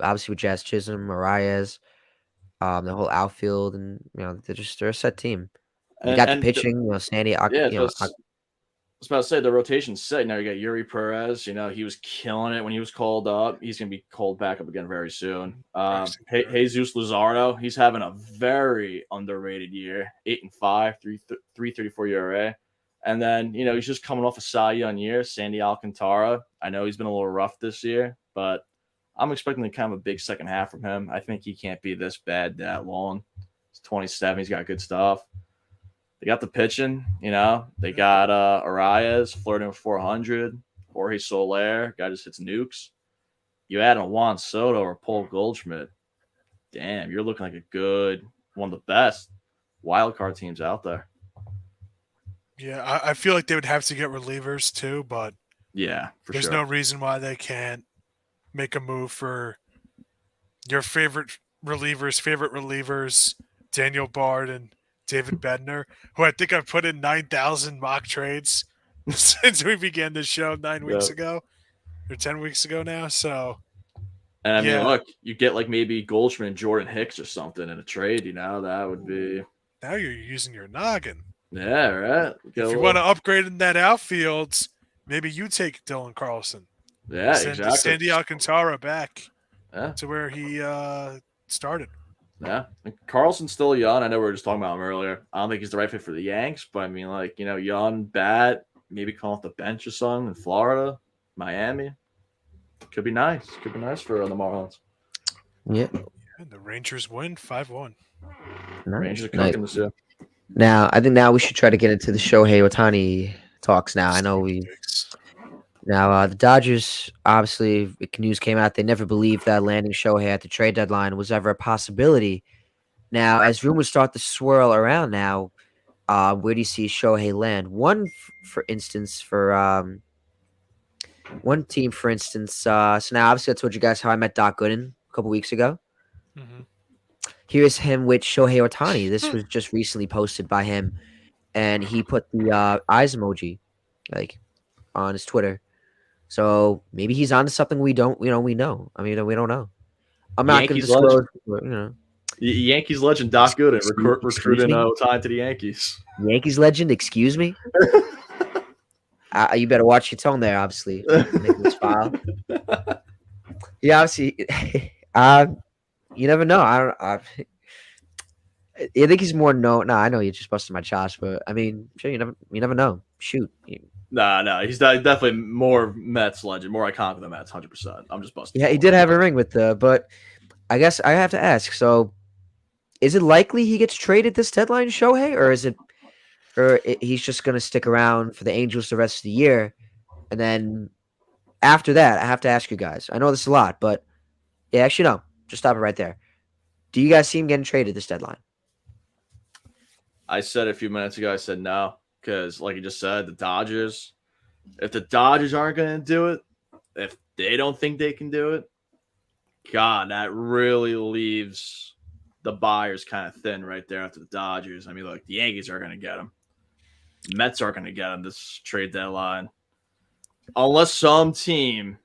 obviously with Jazz Chisholm, Arias, the whole outfield, and they're a set team. You got the pitching, Sandy. I was about to say the rotation's set. Now you got Yuri Perez. He was killing it when he was called up. He's going to be called back up again very soon. Jesus Luzardo, he's having a very underrated year. 8-5, 3.34 ERA. And then, he's just coming off a Cy Young year, Sandy Alcantara. I know he's been a little rough this year, but I'm expecting kind of a big second half from him. I think he can't be this bad that long. He's 27. He's got good stuff. They got the pitching, They got Arias flirting with 400. Jorge Soler, guy just hits nukes. You add a Juan Soto or Paul Goldschmidt. Damn, you're looking like a good, one of the best wild card teams out there. Yeah, I feel like they would have to get relievers too, but yeah, there's no reason why they can't make a move for your favorite relievers, Daniel Bard and David Bednar, who I think I've put in 9,000 mock trades since we began this show 9 weeks ago or 10 weeks ago now. So, and I mean, look, you get like maybe Goldschmidt and Jordan Hicks or something in a trade, that would be. Now you're using your noggin. Yeah, right. If you want to upgrade in that outfield, maybe you take Dylan Carlson. Yeah, exactly. Sandy Alcantara back to where he started. Yeah, Carlson's still young. I know we were just talking about him earlier. I don't think he's the right fit for the Yanks, but I mean, like, young bat, maybe come off the bench or something in Florida, Miami. Could be nice. Could be nice for the Marlins. Yeah. And the Rangers win 5-1. Rangers are cooking this year. Now, I think we should try to get into the Shohei Ohtani talks now. I know the Dodgers, obviously, news came out. They never believed that landing Shohei at the trade deadline was ever a possibility. Now, as rumors start to swirl around now, where do you see Shohei land? One team, for instance. So now, obviously, I told you guys how I met Doc Gooden a couple weeks ago. Mm-hmm. Here's him with Shohei Ohtani. This was just recently posted by him, and he put the eyes emoji, like, on his Twitter. So maybe he's onto something we know. I mean, we don't know. I'm not going to disclose. Yankees legend Doc Gooden recruiting Ohtani to the Yankees. Yankees legend, excuse me. You better watch your tone there. Obviously, Niklaus Feil. Yeah, obviously. You never know. I think he's more known. No, I know you just busted my chops, but I mean, sure, you never know. Shoot. No, he's definitely more Mets legend, more iconic than the Mets, 100%. I'm just busting. Yeah, he did have a ring with but I guess I have to ask. So, is it likely he gets traded this deadline, Shohei, or he's just going to stick around for the Angels the rest of the year, and then after that, I have to ask you guys. I know this is a lot, but yeah, actually no. Just stop it right there. Do you guys see him getting traded this deadline? I said a few minutes ago, I said no, because like you just said, the Dodgers, if the Dodgers aren't going to do it, if they don't think they can do it, God, that really leaves the buyers kind of thin right there after the Dodgers. I mean, look, the Yankees are going to get him. Mets are going to get him this trade deadline. Unless some team,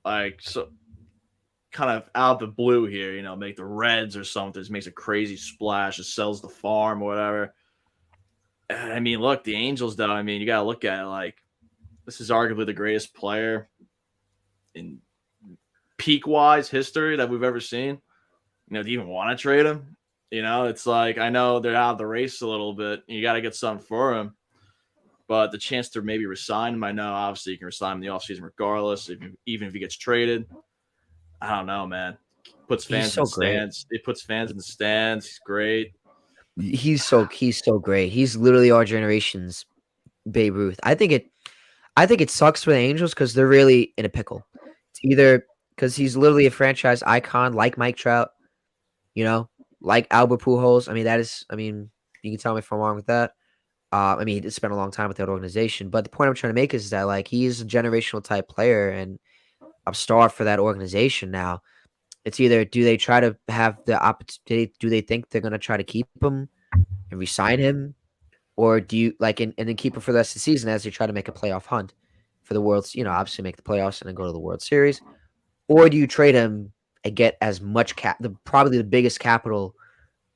kind of out of the blue here, make the Reds or something, just makes a crazy splash, just sells the farm or whatever. I mean, look, the Angels, though, I mean, you got to look at it like this is arguably the greatest player in peak-wise history that we've ever seen. Do you even want to trade him? It's like, I know they're out of the race a little bit. You got to get something for him. But the chance to maybe resign him, I know, obviously, you can resign him in the offseason regardless, even if he gets traded. I don't know, man. Puts fans in the stands. It puts fans in the stands. He's great. He's so great. He's literally our generation's Babe Ruth. I think it sucks for the Angels because they're really in a pickle. It's either because he's literally a franchise icon like Mike Trout, like Albert Pujols. I mean, you can tell me if I'm wrong with that. He spent a long time with that organization. But the point I'm trying to make is that, like, he's a generational type player and a star for that organization now. It's either do they try to have the opportunity, do they think they're going to try to keep him and re-sign him, or do you and then keep him for the rest of the season as they try to make a playoff hunt for the World's, obviously make the playoffs and then go to the World Series, or do you trade him and get as much probably the biggest capital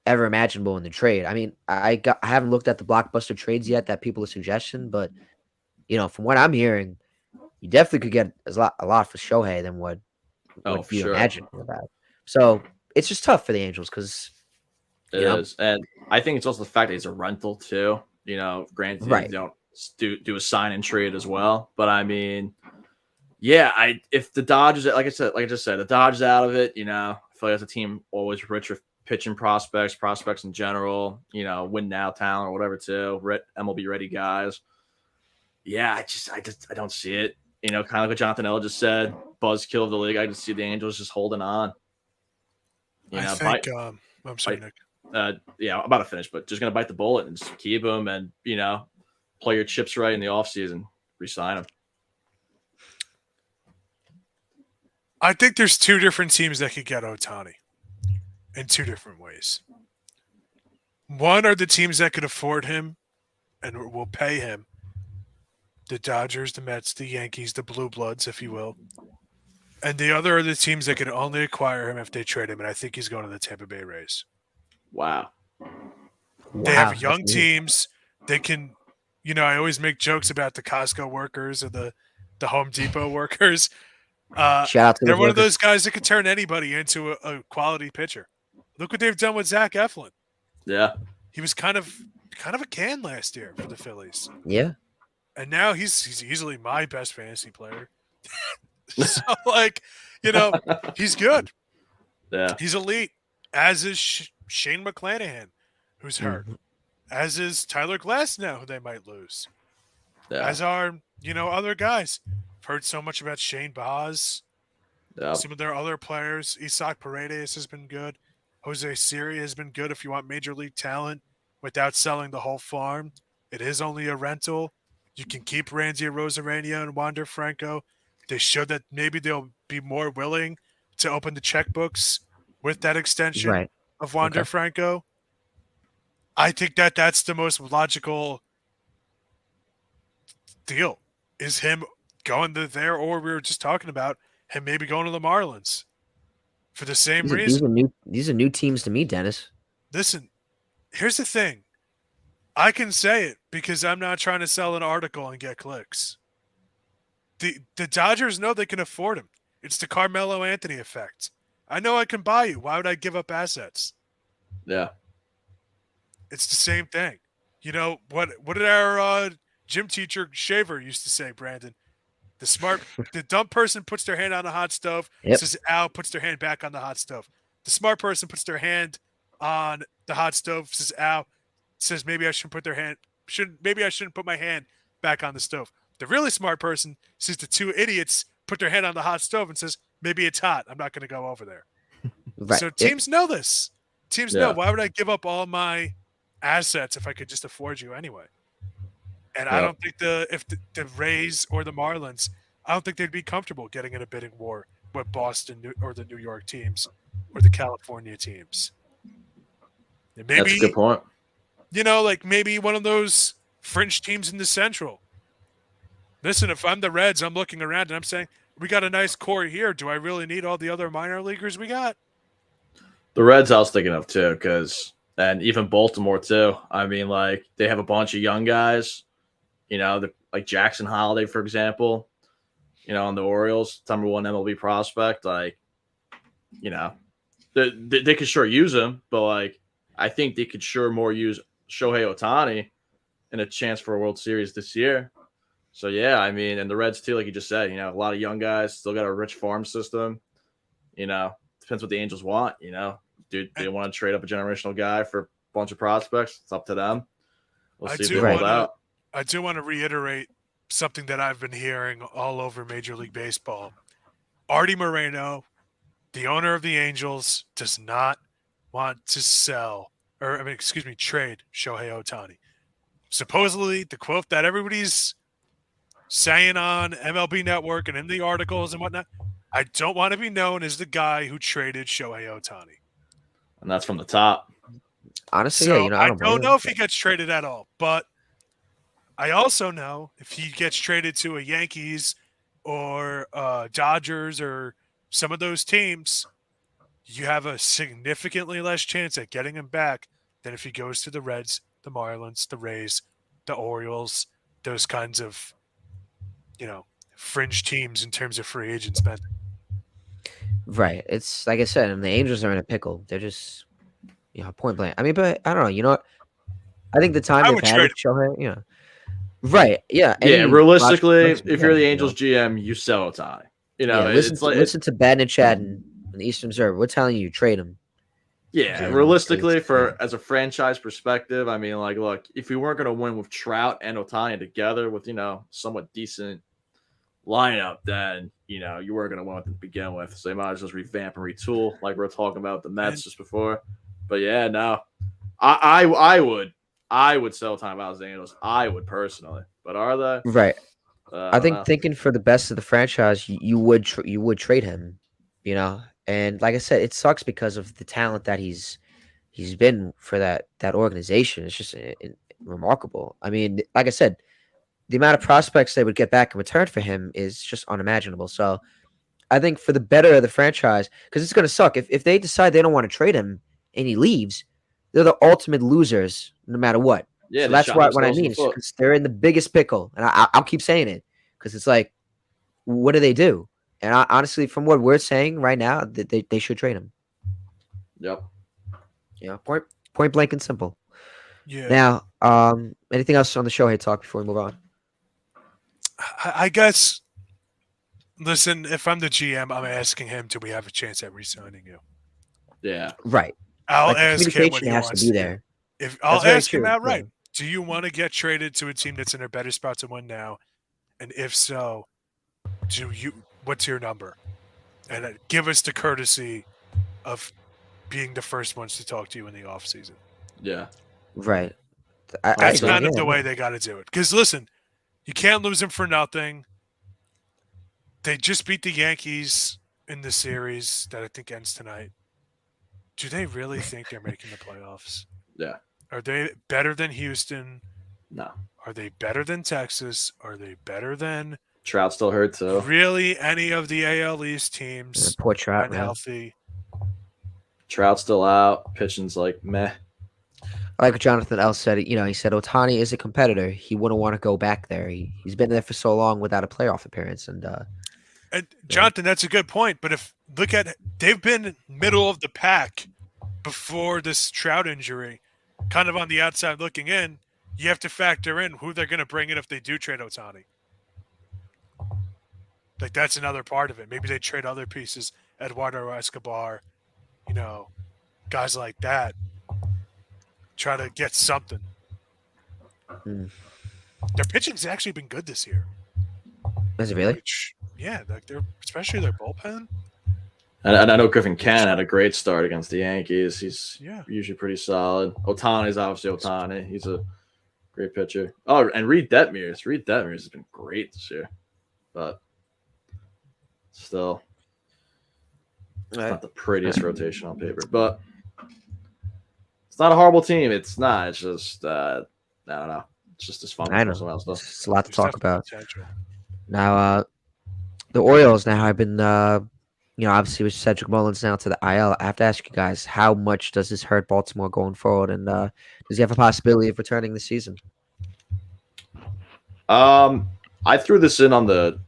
ever imaginable in the trade? I mean, I haven't looked at the blockbuster trades yet that people are suggesting, but from what I'm hearing, you definitely could get a lot for Shohei than what you imagine about. So it's just tough for the Angels because it is, and I think it's also the fact that he's a rental too. Granted, right. they don't do a sign and trade as well. But I mean, yeah, if the Dodgers, like I just said, the Dodgers out of it, I feel like that's a team always rich with pitching prospects in general, win now talent or whatever too, MLB ready guys. Yeah, I don't see it. Kind of like what Jonathan L just said, buzzkill of the league. I just see the Angels just holding on. I think. I'm sorry, Nick. Yeah, I'm about to finish, but just gonna bite the bullet and just keep them, and play your chips right in the offseason, re-sign them. I think there's two different teams that could get Ohtani in two different ways. One are the teams that could afford him and will pay him. The Dodgers, the Mets, the Yankees, the Blue Bloods, if you will. And the other are the teams that can only acquire him if they trade him, and I think he's going to the Tampa Bay Rays. Wow. They have young teams. They can, I always make jokes about the Costco workers or the Home Depot workers. Shout out to they're one of those guys that can turn anybody into a quality pitcher. Look what they've done with Zach Eflin. Yeah. He was kind of a can last year for the Phillies. Yeah. And now he's easily my best fantasy player. So, he's good. Yeah. He's elite, as is Shane McClanahan, who's hurt. As is Tyler Glasnow, who they might lose. Yeah. As are, other guys. I've heard so much about Shane Baz. Yeah. Some of their other players. Isaac Paredes has been good. Jose Siri has been good if you want major league talent without selling the whole farm. It is only a rental. You can keep Randy Rosarania and Wander Franco. They showed that maybe they'll be more willing to open the checkbooks with that extension of Wander Franco. I think that's the most logical deal, is him going to there, or we were just talking about him maybe going to the Marlins for the same reason. These are new teams to me, Dennis. Listen, here's the thing. I can say it because I'm not trying to sell an article and get clicks. The Dodgers know they can afford him. It's the Carmelo Anthony effect. I know I can buy you. Why would I give up assets? Yeah. It's the same thing. What did our gym teacher Shaver used to say, Brandon? The dumb person puts their hand on the hot stove, says ow, puts their hand back on the hot stove. The smart person puts their hand on the hot stove, says ow, says maybe I shouldn't put my hand back on the stove. The really smart person sees the two idiots put their hand on the hot stove and says, maybe it's hot. I'm not going to go over there. Right. So teams know this. Teams know, why would I give up all my assets if I could just afford you anyway? And I don't think if the Rays or the Marlins, I don't think they'd be comfortable getting in a bidding war with Boston or the New York teams or the California teams. And maybe, that's a good point. Maybe one of those fringe teams in the Central. Listen, if I'm the Reds, I'm looking around and I'm saying, we got a nice core here. Do I really need all the other minor leaguers we got? The Reds I was thinking of too, and even Baltimore too. I mean, they have a bunch of young guys, like Jackson Holiday, for example, on the Orioles, number one MLB prospect. They could sure use him, but I think they could sure more use Shohei Ohtani in a chance for a World Series this year. So, yeah, I mean, and the Reds, too, like you just said, a lot of young guys, still got a rich farm system. Depends what the Angels want, Do they want to trade up a generational guy for a bunch of prospects? It's up to them. We'll see if they hold out. I do want to reiterate something that I've been hearing all over Major League Baseball. Artie Moreno, the owner of the Angels, does not want to trade Shohei Ohtani. Supposedly, the quote that everybody's saying on MLB Network and in the articles and whatnot, I don't want to be known as the guy who traded Shohei Ohtani. And that's from the top. Honestly, so I don't know if he gets traded at all, but I also know if he gets traded to a Yankees or Dodgers or some of those teams, you have a significantly less chance at getting him back than if he goes to the Reds, the Marlins, the Rays, the Orioles, those kinds of, fringe teams in terms of free agent spending. Right. It's like I said, and the Angels are in a pickle. They're just, point blank. I mean, but I don't know. You know what? I think the time they've had with Shohei, Right. Yeah. Yeah, Any logical realistically, person, if yeah, you're the you Angels know. GM, you sell Ohtani. Yeah, It's like listen to Battin and Chattin in the Eastern Observer. We're telling you, trade him. yeah, realistically, for as a franchise perspective, I mean, like, look, if we weren't going to win with Trout and Ohtani together with somewhat decent lineup, then you weren't going to win with them to begin with. So they might as well just revamp and retool, like we are talking about the Mets just before. But yeah, no, I would sell Ohtani if I was the Angels. I would personally, but are they? Right. I I don't think know. thinking for the best of the franchise, you would trade him, you know. And like I said, it sucks because of the talent that he's been for that organization. It's just remarkable. I mean, like I said, the amount of prospects they would get back in return for him is just unimaginable. So I think for the better of the franchise, because it's going to suck if they decide they don't want to trade him and he leaves, they're the ultimate losers no matter what. Yeah, So they that's shot what I themselves in mean. the It's foot. because they're in the biggest pickle, and I'll keep saying it because it's like, what do they do? And honestly, from what we're saying right now, they should trade him. Yep. Yeah, point blank and simple. Yeah. Now, anything else on the show here, talk before we move on? I guess. Listen, if I'm the GM, I'm asking him, do we have a chance at re-signing you? Yeah. Right. I'll Like the ask him what communication he has to wants be to do. there. If I'll That's very ask him true. outright, Yeah. do you want to get traded to a team that's in a better spot to win now? And if so, what's your number? And give us the courtesy of being the first ones to talk to you in the offseason. Yeah. Right. That's agree. kind of Yeah, the way they got to do it. Because listen, you can't lose them for nothing. They just beat the Yankees in the series that I think ends tonight. Do they really think they're making the playoffs? Yeah. Are they better than Houston? No. Are they better than Texas? Are they better than Trout still hurt too. really any of the AL East teams poor Trout, when man. healthy? Trout's still out. Pitching's like meh. Like what Jonathan L said, he said Ohtani is a competitor. He wouldn't want to go back there. He's been there for so long without a playoff appearance, and Jonathan, that's a good point. But if look at they've been middle of the pack before this Trout injury, kind of on the outside looking in. You have to factor in who they're going to bring in if they do trade Ohtani. Like that's another part of it. Maybe they trade other pieces, Eduardo Escobar, guys like that. Try to get something. Their pitching's actually been good this year. is it really? Like especially their bullpen. And I know Griffin Cann had a great start against the Yankees. He's usually pretty solid. Ohtani's obviously Ohtani. He's a great pitcher. Oh, and Reed Detmers. Reed Detmers has been great this year. But still, it's not the prettiest rotation on paper. But it's not a horrible team. It's not. It's just, I don't know. It's just dysfunctional. I know. It's a lot to talk about. Now, the Orioles now have been, obviously with Cedric Mullins now to the IL. I have to ask you guys, how much does this hurt Baltimore going forward? And does he have a possibility of returning this season? I threw this in on the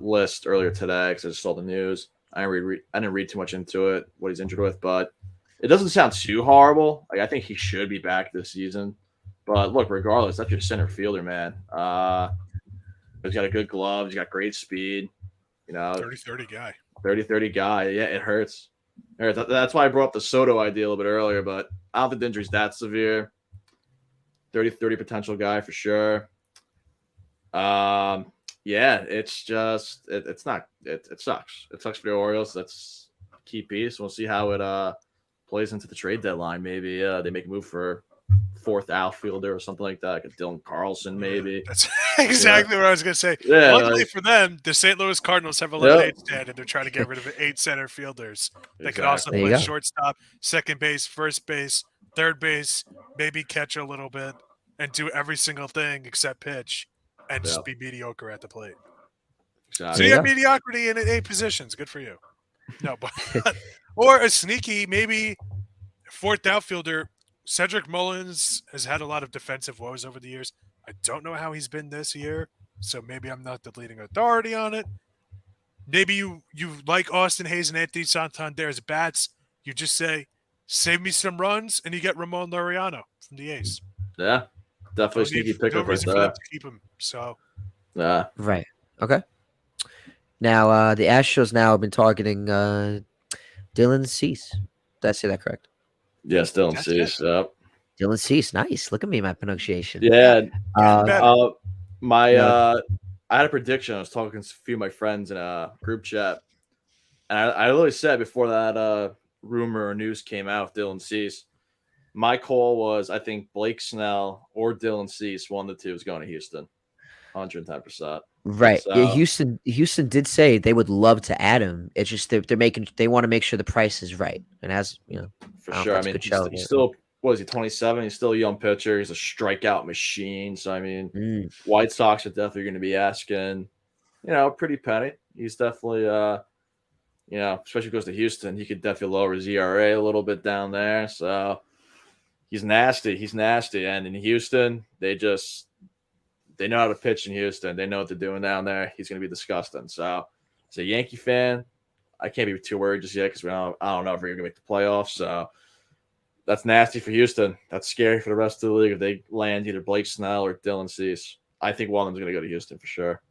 list earlier today because I just saw the news. I didn't read too much into it, what he's injured with, but it doesn't sound too horrible. Like I think he should be back this season. But look, regardless, that's your center fielder, man. He's got a good glove. He's got great speed. 30-30 guy. 30-30 guy. Yeah, it hurts. That's why I brought up the Soto idea a little bit earlier, but I don't think the injury's that severe. 30-30 potential guy for sure. Yeah, it's just it sucks. It sucks for the Orioles. That's a key piece. We'll see how it plays into the trade deadline. Maybe they make a move for fourth outfielder or something like that, like a Dylan Carlson, maybe. That's exactly what I was going to say. Yeah, luckily for them, the St. Louis Cardinals have a lemonade stand, and they're trying to get rid of 8 center fielders. They could also play shortstop, second base, first base, third base, maybe catch a little bit, and do every single thing except pitch, and just be mediocre at the plate. Exactly. So you have mediocrity in 8 positions. Good for you. No, but or a sneaky, maybe fourth outfielder. Cedric Mullins has had a lot of defensive woes over the years. I don't know how he's been this year, so maybe I'm not the leading authority on it. Maybe you like Austin Hayes and Anthony Santander's bats. You just say, save me some runs, and you get Ramon Laureano from the A's. Yeah. Definitely sneaky pickup right reason for them there. to keep him. So Yeah. Right. Okay. Now, the Astros now have been targeting Dylan Cease. Did I say that correct? Yeah, still in That's it. Cease. Yep. Dylan Cease. Nice. Look at me, my pronunciation. Yeah. Getting better. My No. I had a prediction. I was talking to a few of my friends in a group chat, and I literally said before that rumor or news came out, Dylan Cease. My call was I think Blake Snell or Dylan Cease, one of the two, is going to Houston, 110%. Right. Yeah, So Houston did say they would love to add him. It's just they want to make sure the price is right. And as you know, for I don't know if sure, I that's a mean good he's, show. he's still what is he 27? He's still a young pitcher. He's a strikeout machine. So I mean, Mm, White Sox are definitely going to be asking, pretty penny. He's definitely especially if he goes to Houston, he could definitely lower his ERA a little bit down there. So he's nasty. He's nasty. And in Houston, they know how to pitch in Houston. They know what they're doing down there. He's going to be disgusting. So as a Yankee fan, I can't be too worried just yet because I don't know if we're going to make the playoffs. So that's nasty for Houston. That's scary for the rest of the league if they land either Blake Snell or Dylan Cease. I think one of them's going to go to Houston for sure.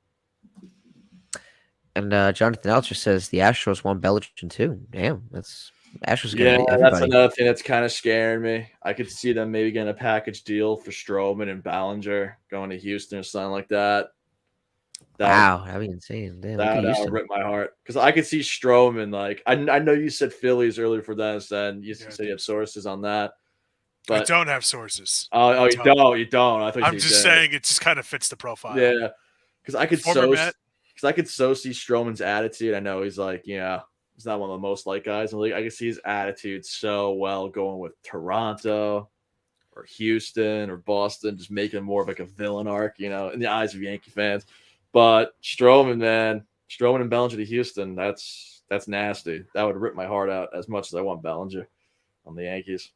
and Jonathan Elcher says the Astros want Bellinger too. Damn, that's Astros Yeah, getting that's everybody. another thing that's kind of scaring me. I could see them maybe getting a package deal for Stroman and Ballinger going to Houston or something like that. Wow, that'd be insane. Damn, look at That would Houston. rip my heart because I could see Stroman. Like I know you said Phillies earlier for Dennis, and you said you have sources on that. I But don't have sources. you don't. You don't. I thought I'm you just did. saying it just kind of fits the profile. Yeah, because I could Former Met. see Stroman's attitude. I know he's like, he's not one of the most liked guys in the league. I can see his attitude so well going with Toronto or Houston or Boston, just making him more of like a villain arc, in the eyes of Yankee fans. But Stroman, man, Stroman and Bellinger to Houston, that's nasty. That would rip my heart out as much as I want Bellinger on the Yankees.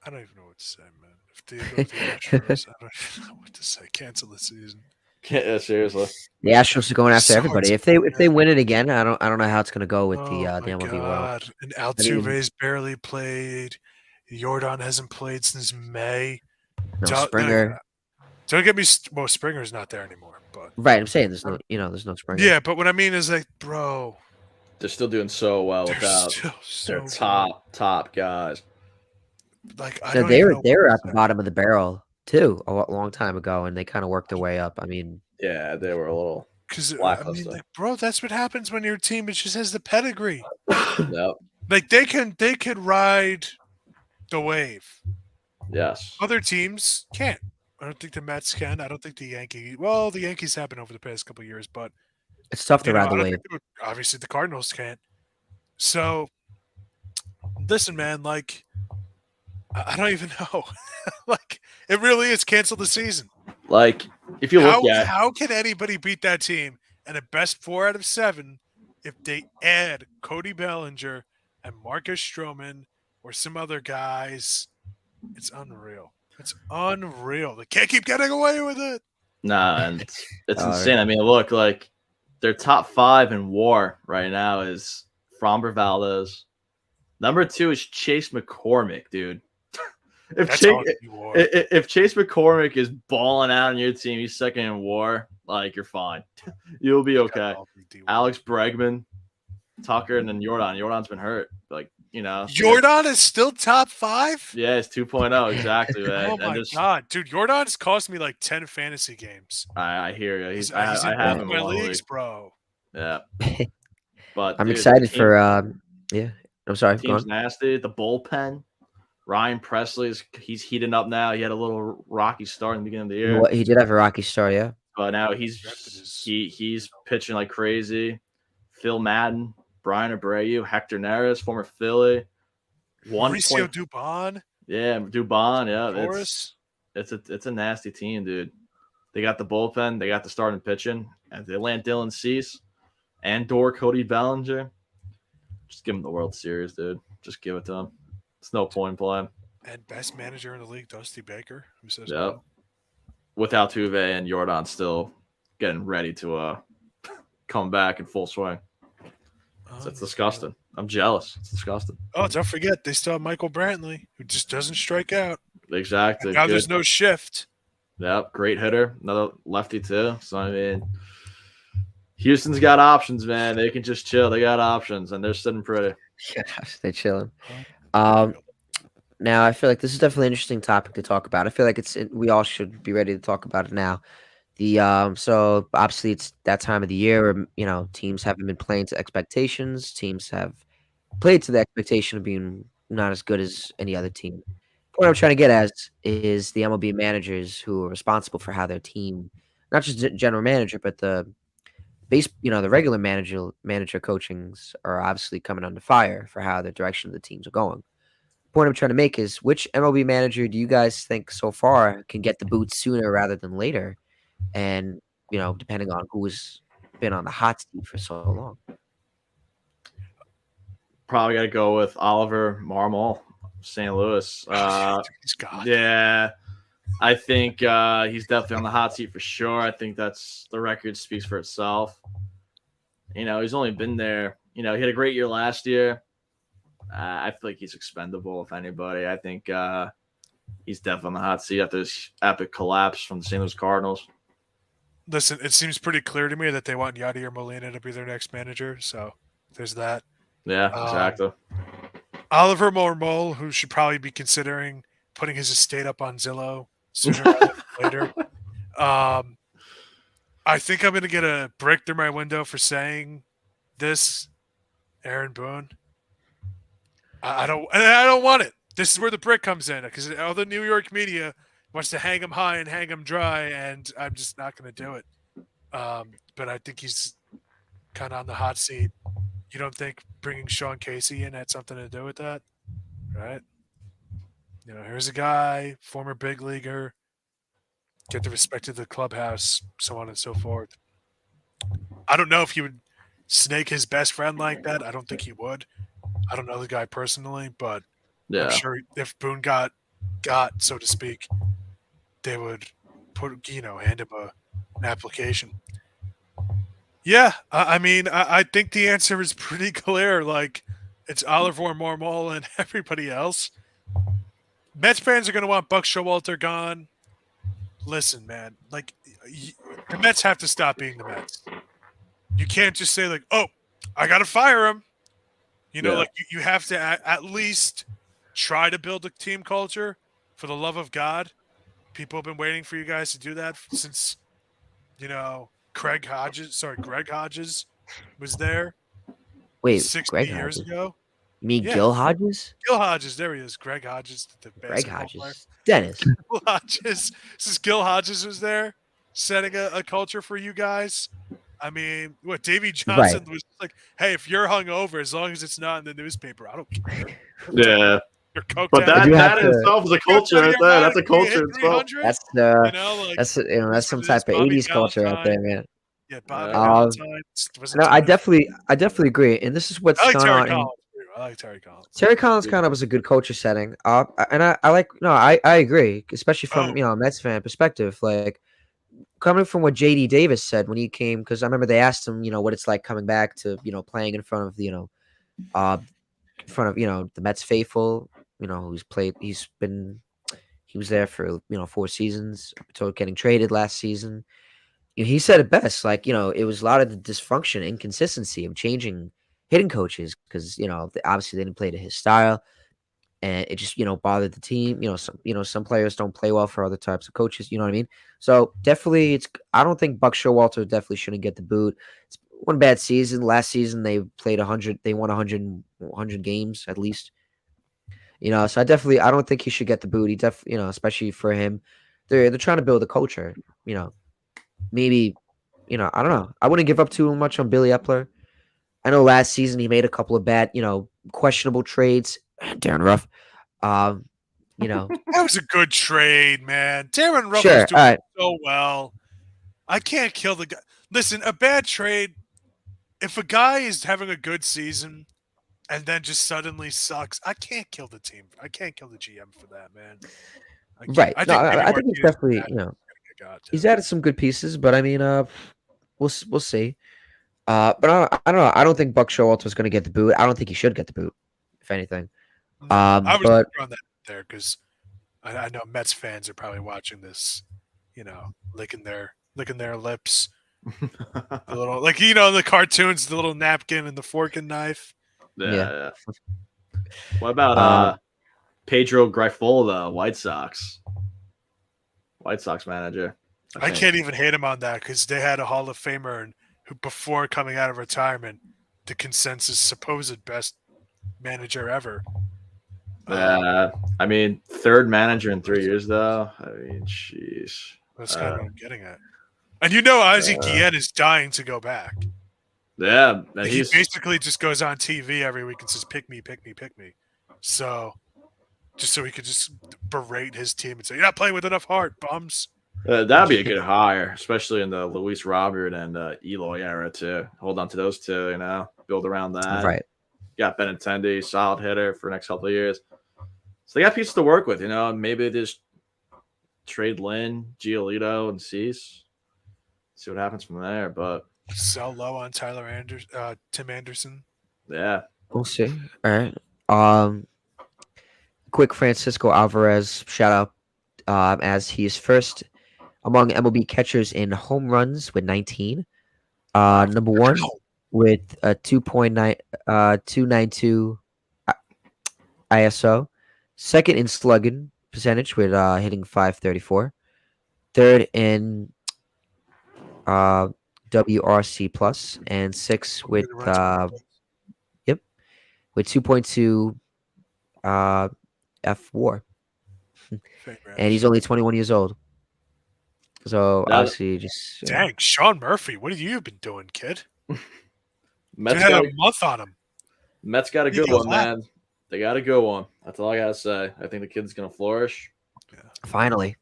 I don't even know what to say, man. If they go with the Astros, I don't even know what to say. Cancel the season. Yeah, seriously. The Astros are going after So everybody. If they win it again, I don't know how it's gonna go with the my MLB World. God. And Altuve's barely played. Jordan hasn't played since May. No Springer. Don't get me. Well, Springer's not there anymore. But Right, I'm saying there's no Springer. yeah, but what I mean is like, bro, They're still doing so well they're without still their so top guys. good. Like I No, don't they even were know they were what at to the say. bottom of the barrel too long time ago, and they kind of worked their way up. I mean, Yeah, they were a little Because I mean, lackluster. like, bro, that's what happens when your team just has the pedigree. Yep. Like they could ride the wave. Yes. Other teams can't. I don't think the Mets can. I don't think the Yankees. Well, the Yankees have been over the past couple of years, but it's tough to I ride the don't wave. think obviously the Cardinals can't. So, listen, man. Like, I don't even know. Like, it really is cancel the season. Like if you look at How can anybody beat that team and a best 4 out of 7 if they add Cody Bellinger and Marcus Stroman or some other guys? It's unreal. It's unreal. They can't keep getting away with it. and it's All right. insane. I mean, look, like their top 5 in WAR right now is Framber Valdez. Number 2 is Chase McCormick, dude. That's all you are. If Chase McCormick is balling out on your team, he's second in WAR. Like you're fine. You'll be okay. Alex Bregman, Tucker, and then Jordan. Jordan's been hurt. Like Jordan is still top 5? Yeah, it's 2.0 exactly. Man. Oh my god, dude! Jordan's cost me like 10 fantasy games. I hear you. He's I in have both him my in one leagues, league. bro. Yeah, but I'm dude, excited for yeah. I'm sorry. The Go team's on. nasty. The bullpen. Ryan Presley's he's heating up now. He had a little rocky start in the beginning of the year, He did have a rocky start, yeah. but now he's pitching like crazy. Phil Madden, Brian Abreu, Hector Neris, former Philly. Mauricio Dubon. Yeah, Dubon. Yeah, Boris. it's a nasty team, dude. They got the bullpen, they got the starting pitching, and they land Dylan Cease and Cody Bellinger. Just give him the World Series, dude. Just give it to him. It's no point in playing. And best manager in the league, Dusty Baker, who says Yep. With Altuve and Jordan still getting ready to come back in full swing. It's disgusting. I'm jealous. It's disgusting. Oh, don't forget they still have Michael Brantley, who just doesn't strike out. Exactly. And now Good. there's no shift. Yep. Great hitter. Another lefty too. So I mean, Houston's got options, man. They can just chill. They got options, and they're sitting pretty. Gosh, they're chilling. Now I feel like this is definitely an interesting topic to talk about. I feel like we all should be ready to talk about it now. So obviously it's that time of the year where teams haven't been playing to expectations. Teams have played to the expectation of being not as good as any other team. What I'm trying to get at is the MLB managers who are responsible for how their team, not just general manager, but the regular manager coachings are obviously coming under fire for how the direction of the teams are going. Point I'm trying to make is which MLB manager do you guys think so far can get the boot sooner rather than later? And depending on who's been on the hot seat for so long. Probably got to go with Oliver Marmol, St. Louis. He's God. Yeah, I think he's definitely on the hot seat for sure. I think the record speaks for itself. He's only been there. He had a great year last year. I feel like he's expendable, if anybody. I think he's definitely on the hot seat after this epic collapse from the St. Louis Cardinals. Listen, it seems pretty clear to me that they want Yadier Molina to be their next manager. So there's that. Yeah, exactly. Oliver Marmol, who should probably be considering putting his estate up on Zillow sooner rather than later. I think I'm going to get a brick through my window for saying this, Aaron Boone. I don't want it. This is where the brick comes in because all the New York media wants to hang him high and hang him dry, and I'm just not going to do it. But I think he's kind of on the hot seat. You don't think bringing Sean Casey in had something to do with that, right? Here's a guy, former big leaguer, get the respect of the clubhouse, so on and so forth. I don't know if he would snake his best friend like that. I don't think he would. I don't know the guy personally, but I'm sure if Boone got, so to speak, they would hand him an application. Yeah, I mean, I think the answer is pretty clear. Like, it's Oliver Marmol and everybody else. Mets fans are going to want Buck Showalter gone. Listen, man, like, the Mets have to stop being the Mets. You can't just say, like, oh, I got to fire him. Like, you have to at least try to build a team culture for the love of God. People have been waiting for you guys to do that since, Greg Hodges was there. Wait, 60 Greg years Hodges. ago. You mean Gil Hodges? Gil Hodges, there he is. Greg Hodges, the Greg basketball player. Hodges. Dennis. Gil Hodges. Since Gil Hodges was there, setting a culture for you guys. I mean, Davey Johnson was like, hey, if you're hungover, as long as it's not in the newspaper, I don't care. Yeah. But that in itself is a culture right there. That's a culture itself. That's some type of 80s culture right there, man. Yeah, Bobby Valentine. No, I definitely agree. And this is what's I like going Terry on. Collins. I like Terry Collins. Terry Collins kind of was a good culture setting. And I agree, especially from a Mets fan perspective. Like, coming from what JD Davis said when he came, because I remember they asked him, what it's like coming back to, playing in front of, the Mets faithful, he was there for, 4 seasons until getting traded last season. He said it best, like, it was a lot of the dysfunction, inconsistency of changing hitting coaches because, obviously they didn't play to his style. And it just, bothered the team. Some players don't play well for other types of coaches. You know what I mean? So definitely, I don't think Buck Showalter definitely shouldn't get the boot. It's one bad season. Last season they played 100. They won 100 games at least. So I don't think he should get the boot. He especially for him, they're trying to build a culture. Maybe, I don't know. I wouldn't give up too much on Billy Epler. I know last season he made a couple of bad, questionable trades. Darren Ruff. That was a good trade, man. Darren Ruff was doing so well. I can't kill the guy. Listen, a bad trade, if a guy is having a good season and then just suddenly sucks, I can't kill the team. I can't kill the GM for that, man. Right. I think it's definitely, he's added some good pieces, but I mean, we'll see. But I don't know. I don't think Buck Showalter was going to get the boot. I don't think he should get the boot, if anything. No, I was But throwing that there because I know Mets fans are probably watching this, licking their lips. The little, like the cartoons, the little napkin and the fork and knife. Yeah, yeah, yeah. What about um, Pedro Grifola, White Sox manager? I think. can't even hate him on that because they had a Hall of Famer and who, before coming out of retirement, the consensus supposed best manager ever. I mean, third manager in 3 years, though. I mean, jeez. That's kind of what I'm getting at. And Ozzie Guillen is dying to go back. Yeah, and Like, he basically just goes on TV every week and says, "Pick me, pick me, pick me." So, just so he could just berate his team and say, "You're not playing with enough heart, bums." that'd be a good hire, especially in the Luis Robert and Eloy era too. Hold on to those two, build around that. right. Got Benintendi, solid hitter for the next couple of years. So they got pieces to work with, Maybe they just trade Lynn, Giolito, and Cease. See what happens from there. But Sell low on Tim Anderson. yeah, We'll see. All right. Quick Francisco Alvarez shout out, as he is first among MLB catchers in home runs with 19. Number one with a 2.292 ISO. Second in slugging percentage with hitting 534. Third in WRC plus, and sixth with with 2.2 F WAR. And he's only 21 years old. So obviously, just dang, Sean Murphy, what have you been doing, kid? Mets had a month on him. Mets got a good one, man. They got a good one. That's all I gotta say. I think the kid's gonna flourish. Yeah. Finally,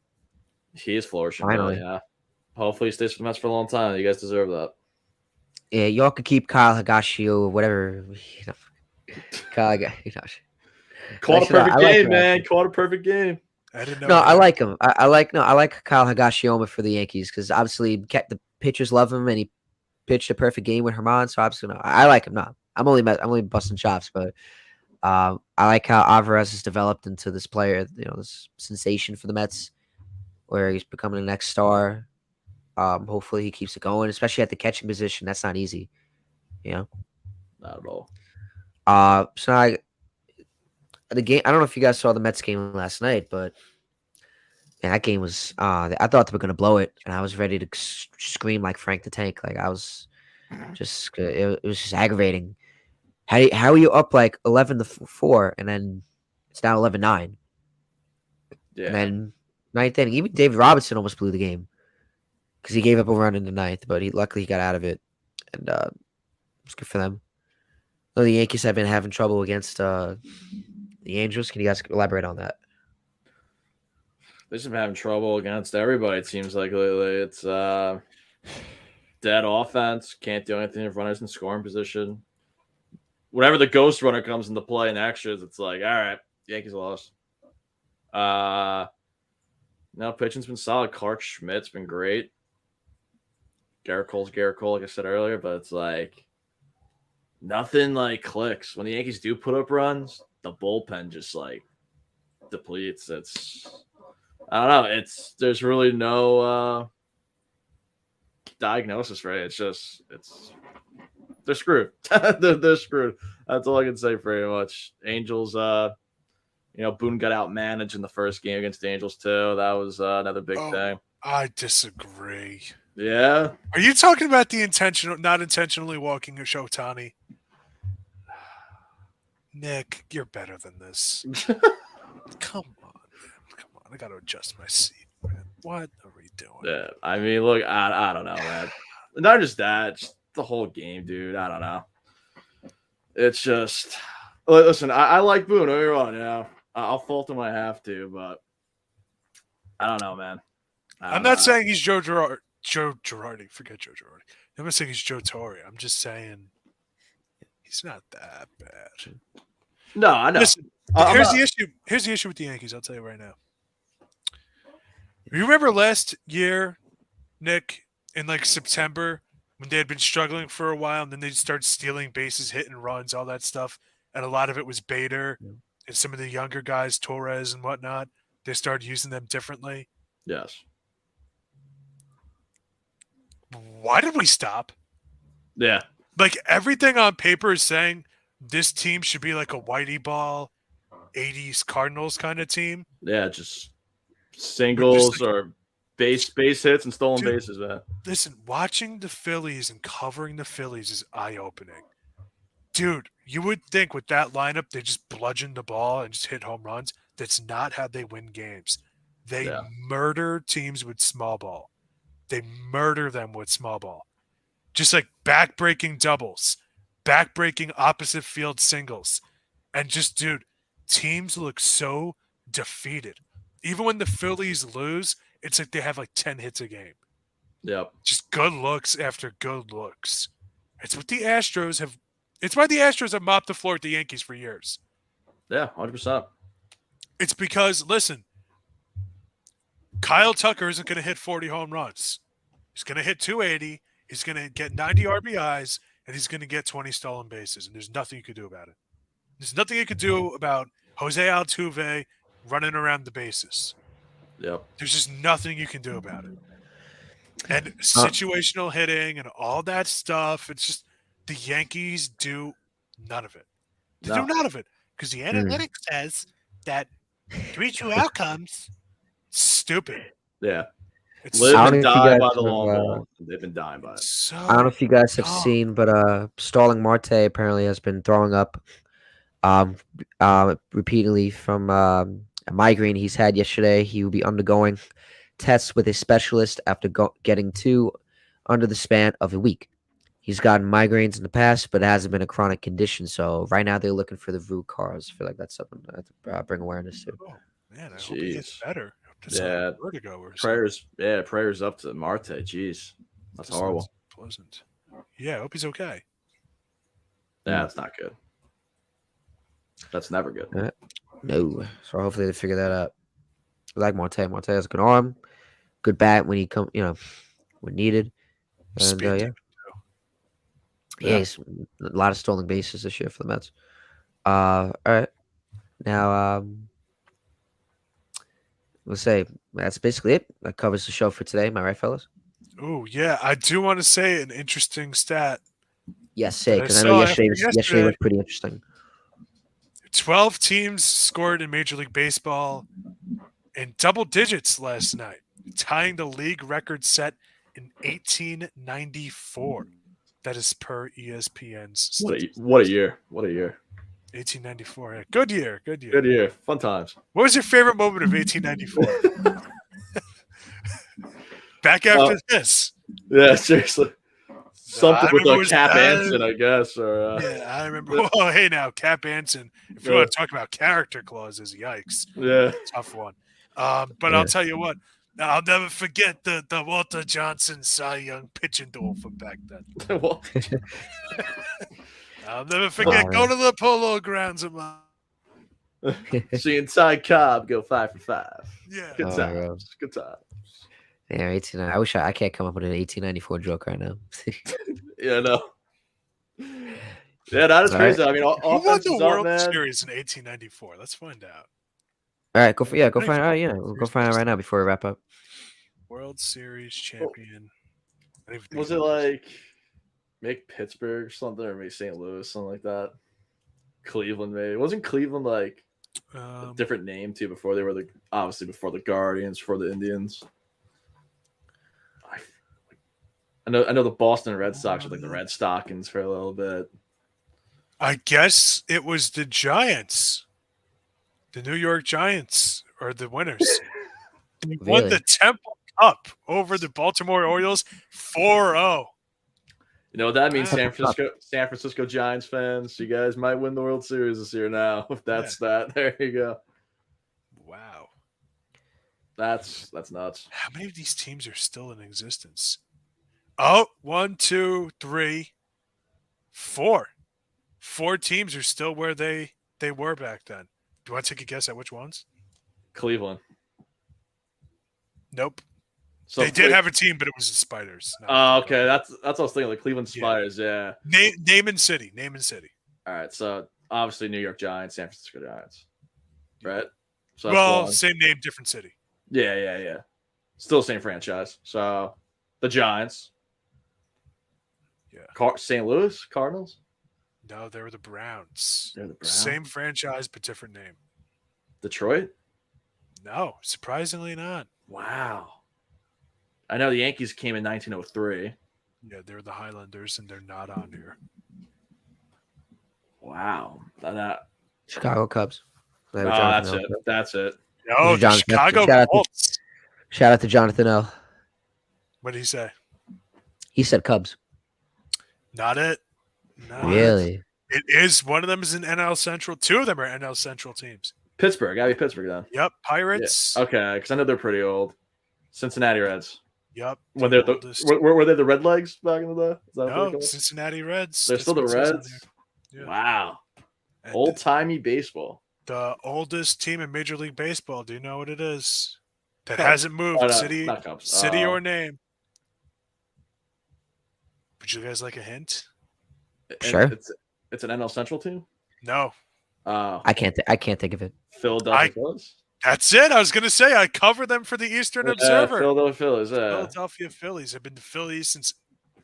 he is flourishing. Finally, really, yeah. Hopefully, he stays for the Mets for a long time. You guys deserve that. Yeah, y'all could keep Kyle Higashio or whatever. Kyle, Caught a perfect game, man. Caught a perfect game. I didn't know. No, I like him. I like Kyle Higashioka for the Yankees because obviously the pitchers love him and he pitched a perfect game with Herman. So obviously, I like him. No, I'm only busting chops, but I like how Alvarez has developed into this player. This sensation for the Mets, where he's becoming the next star. Hopefully, he keeps it going, especially at the catching position. That's not easy, Not at all. So the game. I don't know if you guys saw the Mets game last night, but man, that game was. I thought they were gonna blow it, and I was ready to scream like Frank the Tank. Like I was just. It was just aggravating. How are you up like 11-4, and then it's down 11-9? Yeah. And then ninth inning, even David Robinson almost blew the game because he gave up a run in the ninth, but luckily he got out of it, and it's good for them. The Yankees have been having trouble against the Angels. Can you guys elaborate on that? They've just been having trouble against everybody, it seems like lately. It's dead offense. Can't do anything if runners in scoring position. Whenever the ghost runner comes into play in extras, it's like, all right, Yankees lost. No, pitching's been solid. Clark Schmidt's been great. Garrett Cole's Garrett Cole, like I said earlier, but it's like nothing like clicks. When the Yankees do put up runs, the bullpen just like depletes. I don't know. There's really no diagnosis for it. They're screwed. they're screwed. That's all I can say pretty much. Angels, Boone got outmanaged in the first game against the Angels too. That was another big thing. I disagree. Yeah. Are you talking about the not intentionally walking Shotani? Nick, you're better than this. Come on. I got to adjust my seat, man. What are we doing? Yeah. I mean, look, I don't know, man. Not just that, just the whole game, dude. I don't know. It's just, listen, I like Boone. Don't get me wrong, I'll fault him when I have to, but I don't know, man. I'm not saying he's Joe Girardi. Forget Joe Girardi. I'm not saying he's Joe Torre. I'm just saying he's not that bad. No, I know. Listen, here's the issue. Here's the issue with the Yankees. I'll tell you right now. You remember last year, Nick, in like September, when they had been struggling for a while, and then they started stealing bases, hitting runs, all that stuff. And a lot of it was Bader and some of the younger guys, Torres and whatnot. They started using them differently. Yes. Why did we stop? Yeah. Like everything on paper is saying this team should be like a Whitey Ball, 80s Cardinals kind of team. Yeah, just singles or base hits and stolen Dude, bases, man. Listen, watching the Phillies and covering the Phillies is eye-opening. Dude, you would think with that lineup, they just bludgeon the ball and just hit home runs. That's not how they win games. They murder teams with small ball. They murder them with small ball. Just like back-breaking doubles, back-breaking opposite field singles. And just, dude, teams look so defeated. Even when the Phillies lose, it's like they have like 10 hits a game. Yep. Just good looks after good looks. It's what the Astros have. It's why the Astros have mopped the floor at the Yankees for years. Yeah, 100%. It's because, listen, Kyle Tucker isn't going to hit 40 home runs. He's going to hit 280. He's going to get 90 RBIs, and he's going to get 20 stolen bases. And there's nothing you could do about it. There's nothing you could do about Jose Altuve running around the bases. Yep. There's just nothing you can do about it. And situational hitting and all that stuff, it's just the Yankees do none of it. They do none of it because the analytics says that 3-2 outcomes, stupid. Yeah. It's Live and die by the long ball. They've been dying by it. So I don't know if you guys have seen, but Starling Marte apparently has been throwing up repeatedly from a migraine he's had yesterday. He will be undergoing tests with a specialist after getting 2 under the span of a week. He's gotten migraines in the past, but it hasn't been a chronic condition. So right now they're looking for the root cause. I feel like that's something to bring awareness to. Oh, man, I hope he gets better. Yeah, vertigo or prayers. Yeah, prayers up to Marte. Jeez, that's horrible. Pleasant. Yeah, I hope he's okay. Yeah, that's not good. That's never good. No, so hopefully they figure that out. I like Marte. Marte has a good arm, good bat when he when needed, and he's a lot of stolen bases this year for the Mets. All right, now let's say that's basically it. That covers the show for today. Am I right, fellas? Oh yeah, I do want to say an interesting stat. Yes, say because I know yesterday was pretty interesting. 12 teams scored in Major League Baseball in double digits last night, tying the league record set in 1894. That is per ESPN's. What a year! What a year! 1894. Yeah. Good year. Good year. Fun times. What was your favorite moment of 1894? Back after this. Yeah, seriously. Something with like Cap Anson, I guess. Or yeah, I remember. Oh, hey now, Cap Anson. If you want to talk about character clauses, yikes. Yeah. Tough one. But I'll tell you what, I'll never forget the Walter Johnson Cy Young pitching duel from back then. I'll never forget going to the Polo Grounds of my. Seeing Ty Cobb go 5 for 5. Yeah. Good times. Good times. Yeah, 18. I wish I can't come up with an 1894 joke right now. Yeah, no. Yeah, that is crazy. Right. I mean, who won the World Series in 1894? Let's find out. All right, go find out. Yeah, we'll go find out right now before we wrap up. World Series champion. Was it like make Pittsburgh or something, or maybe St. Louis, something like that? Cleveland, maybe. Wasn't Cleveland like a different name too before they were obviously before the Guardians, before the Indians? I know the Boston Red Sox were like the Red Stockings for a little bit. I guess it was the Giants. The New York Giants are the winners. They won the Temple Cup over the Baltimore Orioles 4-0. You know what that means, San Francisco Giants fans? You guys might win the World Series this year now. If that's that. There you go. Wow. That's nuts. How many of these teams are still in existence? Oh, 1, 2, 3, 4. 4 teams are still where they were back then. Do you want to take a guess at which ones? Cleveland. Nope. So They did have a team, but it was the Spiders. Oh, okay. That's what I was thinking. The Cleveland Spiders. Yeah. Name and city. Name and city. All right. So obviously New York Giants, San Francisco Giants, right? So that's Well, one. same name, different city. Yeah. Still same franchise. So the Giants. Yeah. St. Louis Cardinals. No, they were the Browns. They're the Browns. Same franchise, but different name. Detroit. No, surprisingly not. Wow. I know the Yankees came in 1903. Yeah, they're the Highlanders, and they're not on here. Wow. Chicago Cubs. That's it. That's it. No, the Chicago Colts. Shout out to Jonathan L. What did he say? He said Cubs. Not it. Not Really? It is. One of them is in NL Central. Two of them are NL Central teams. Pittsburgh. Gotta be Pittsburgh then. Yep. Pirates. Yeah. Okay, because I know they're pretty old. Cincinnati Reds. Yep. When they're were they the Red Legs back in the day? Is that no, Cincinnati Reds. They're still the Reds. Yeah. Wow. Old timey baseball. The oldest team in Major League Baseball. Do you know what it is? That hasn't moved. City or name. Would you guys like a hint? Sure. It's an NL Central team. No. I can't think of it. Philadelphia Phillies. That's it. I was going to say I cover them for the Eastern Observer. Philadelphia Phillies. Philadelphia Phillies have been the Phillies since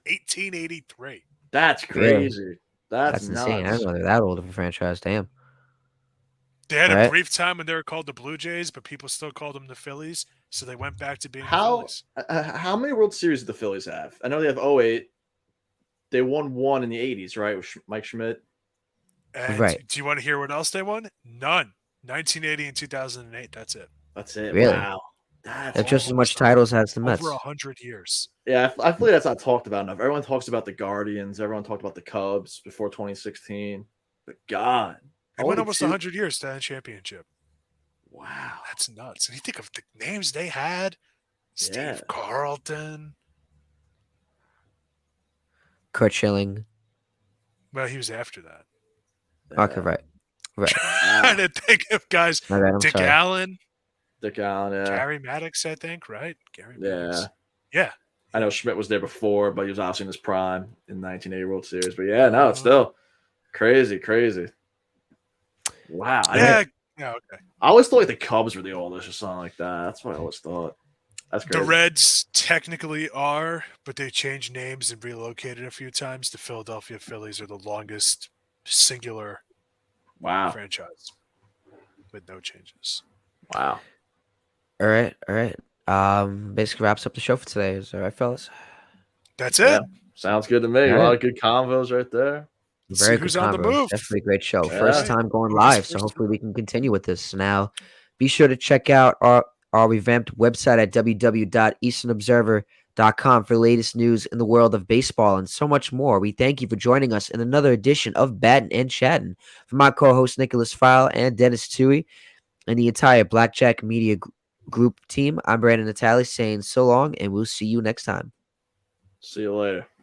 1883. That's crazy. Really? That's insane. nuts. I didn't know they're that old of a franchise. Damn. They had a brief time when they were called the Blue Jays, but people still called them the Phillies, so they went back to being the Phillies. How many World Series did the Phillies have? I know they have 08. They won one in the 80s, right? With Mike Schmidt. And right. Do you want to hear what else they won? None. 1980 and 2008. That's it. That's it. Really? Wow. That's just as much titles as the Mets. Over 100 years. Yeah, I feel like that's not talked about enough. Everyone talks about the Guardians. Everyone talked about the Cubs before 2016. But God. They went almost 100 years to that championship. Wow. That's nuts. And you think of the names they had. Steve Carlton. Kurt Schilling. Well, he was after that. Okay, right. I didn't think of guys. Dick Allen. Dick Allen, yeah. Gary Maddox, I think, right? Gary Maddox. Yeah. I know Schmidt was there before, but he was obviously in his prime in 1980 World Series. But yeah, no, it's still crazy. Wow. Okay. I always thought like the Cubs were the oldest or something like that. That's what I always thought. That's crazy. The Reds technically are, but they changed names and relocated a few times. The Philadelphia Phillies are the longest singular franchise with no changes. Wow. All right. Basically wraps up the show for today. Is all right, fellas? That's it. Yeah. Sounds good to me. A lot of good convos right there. Very good on the move. Definitely a great show. First time going live, so hopefully we can continue with this. Now, be sure to check out our revamped website at www.easternobserver.com for the latest news in the world of baseball and so much more. We thank you for joining us in another edition of Battin and Chattin. For my co-host Niklaus Feil and Denis Tuohy and the entire Blackjack Media Group team, I'm Brandon Natale saying so long, and we'll see you next time. See you later.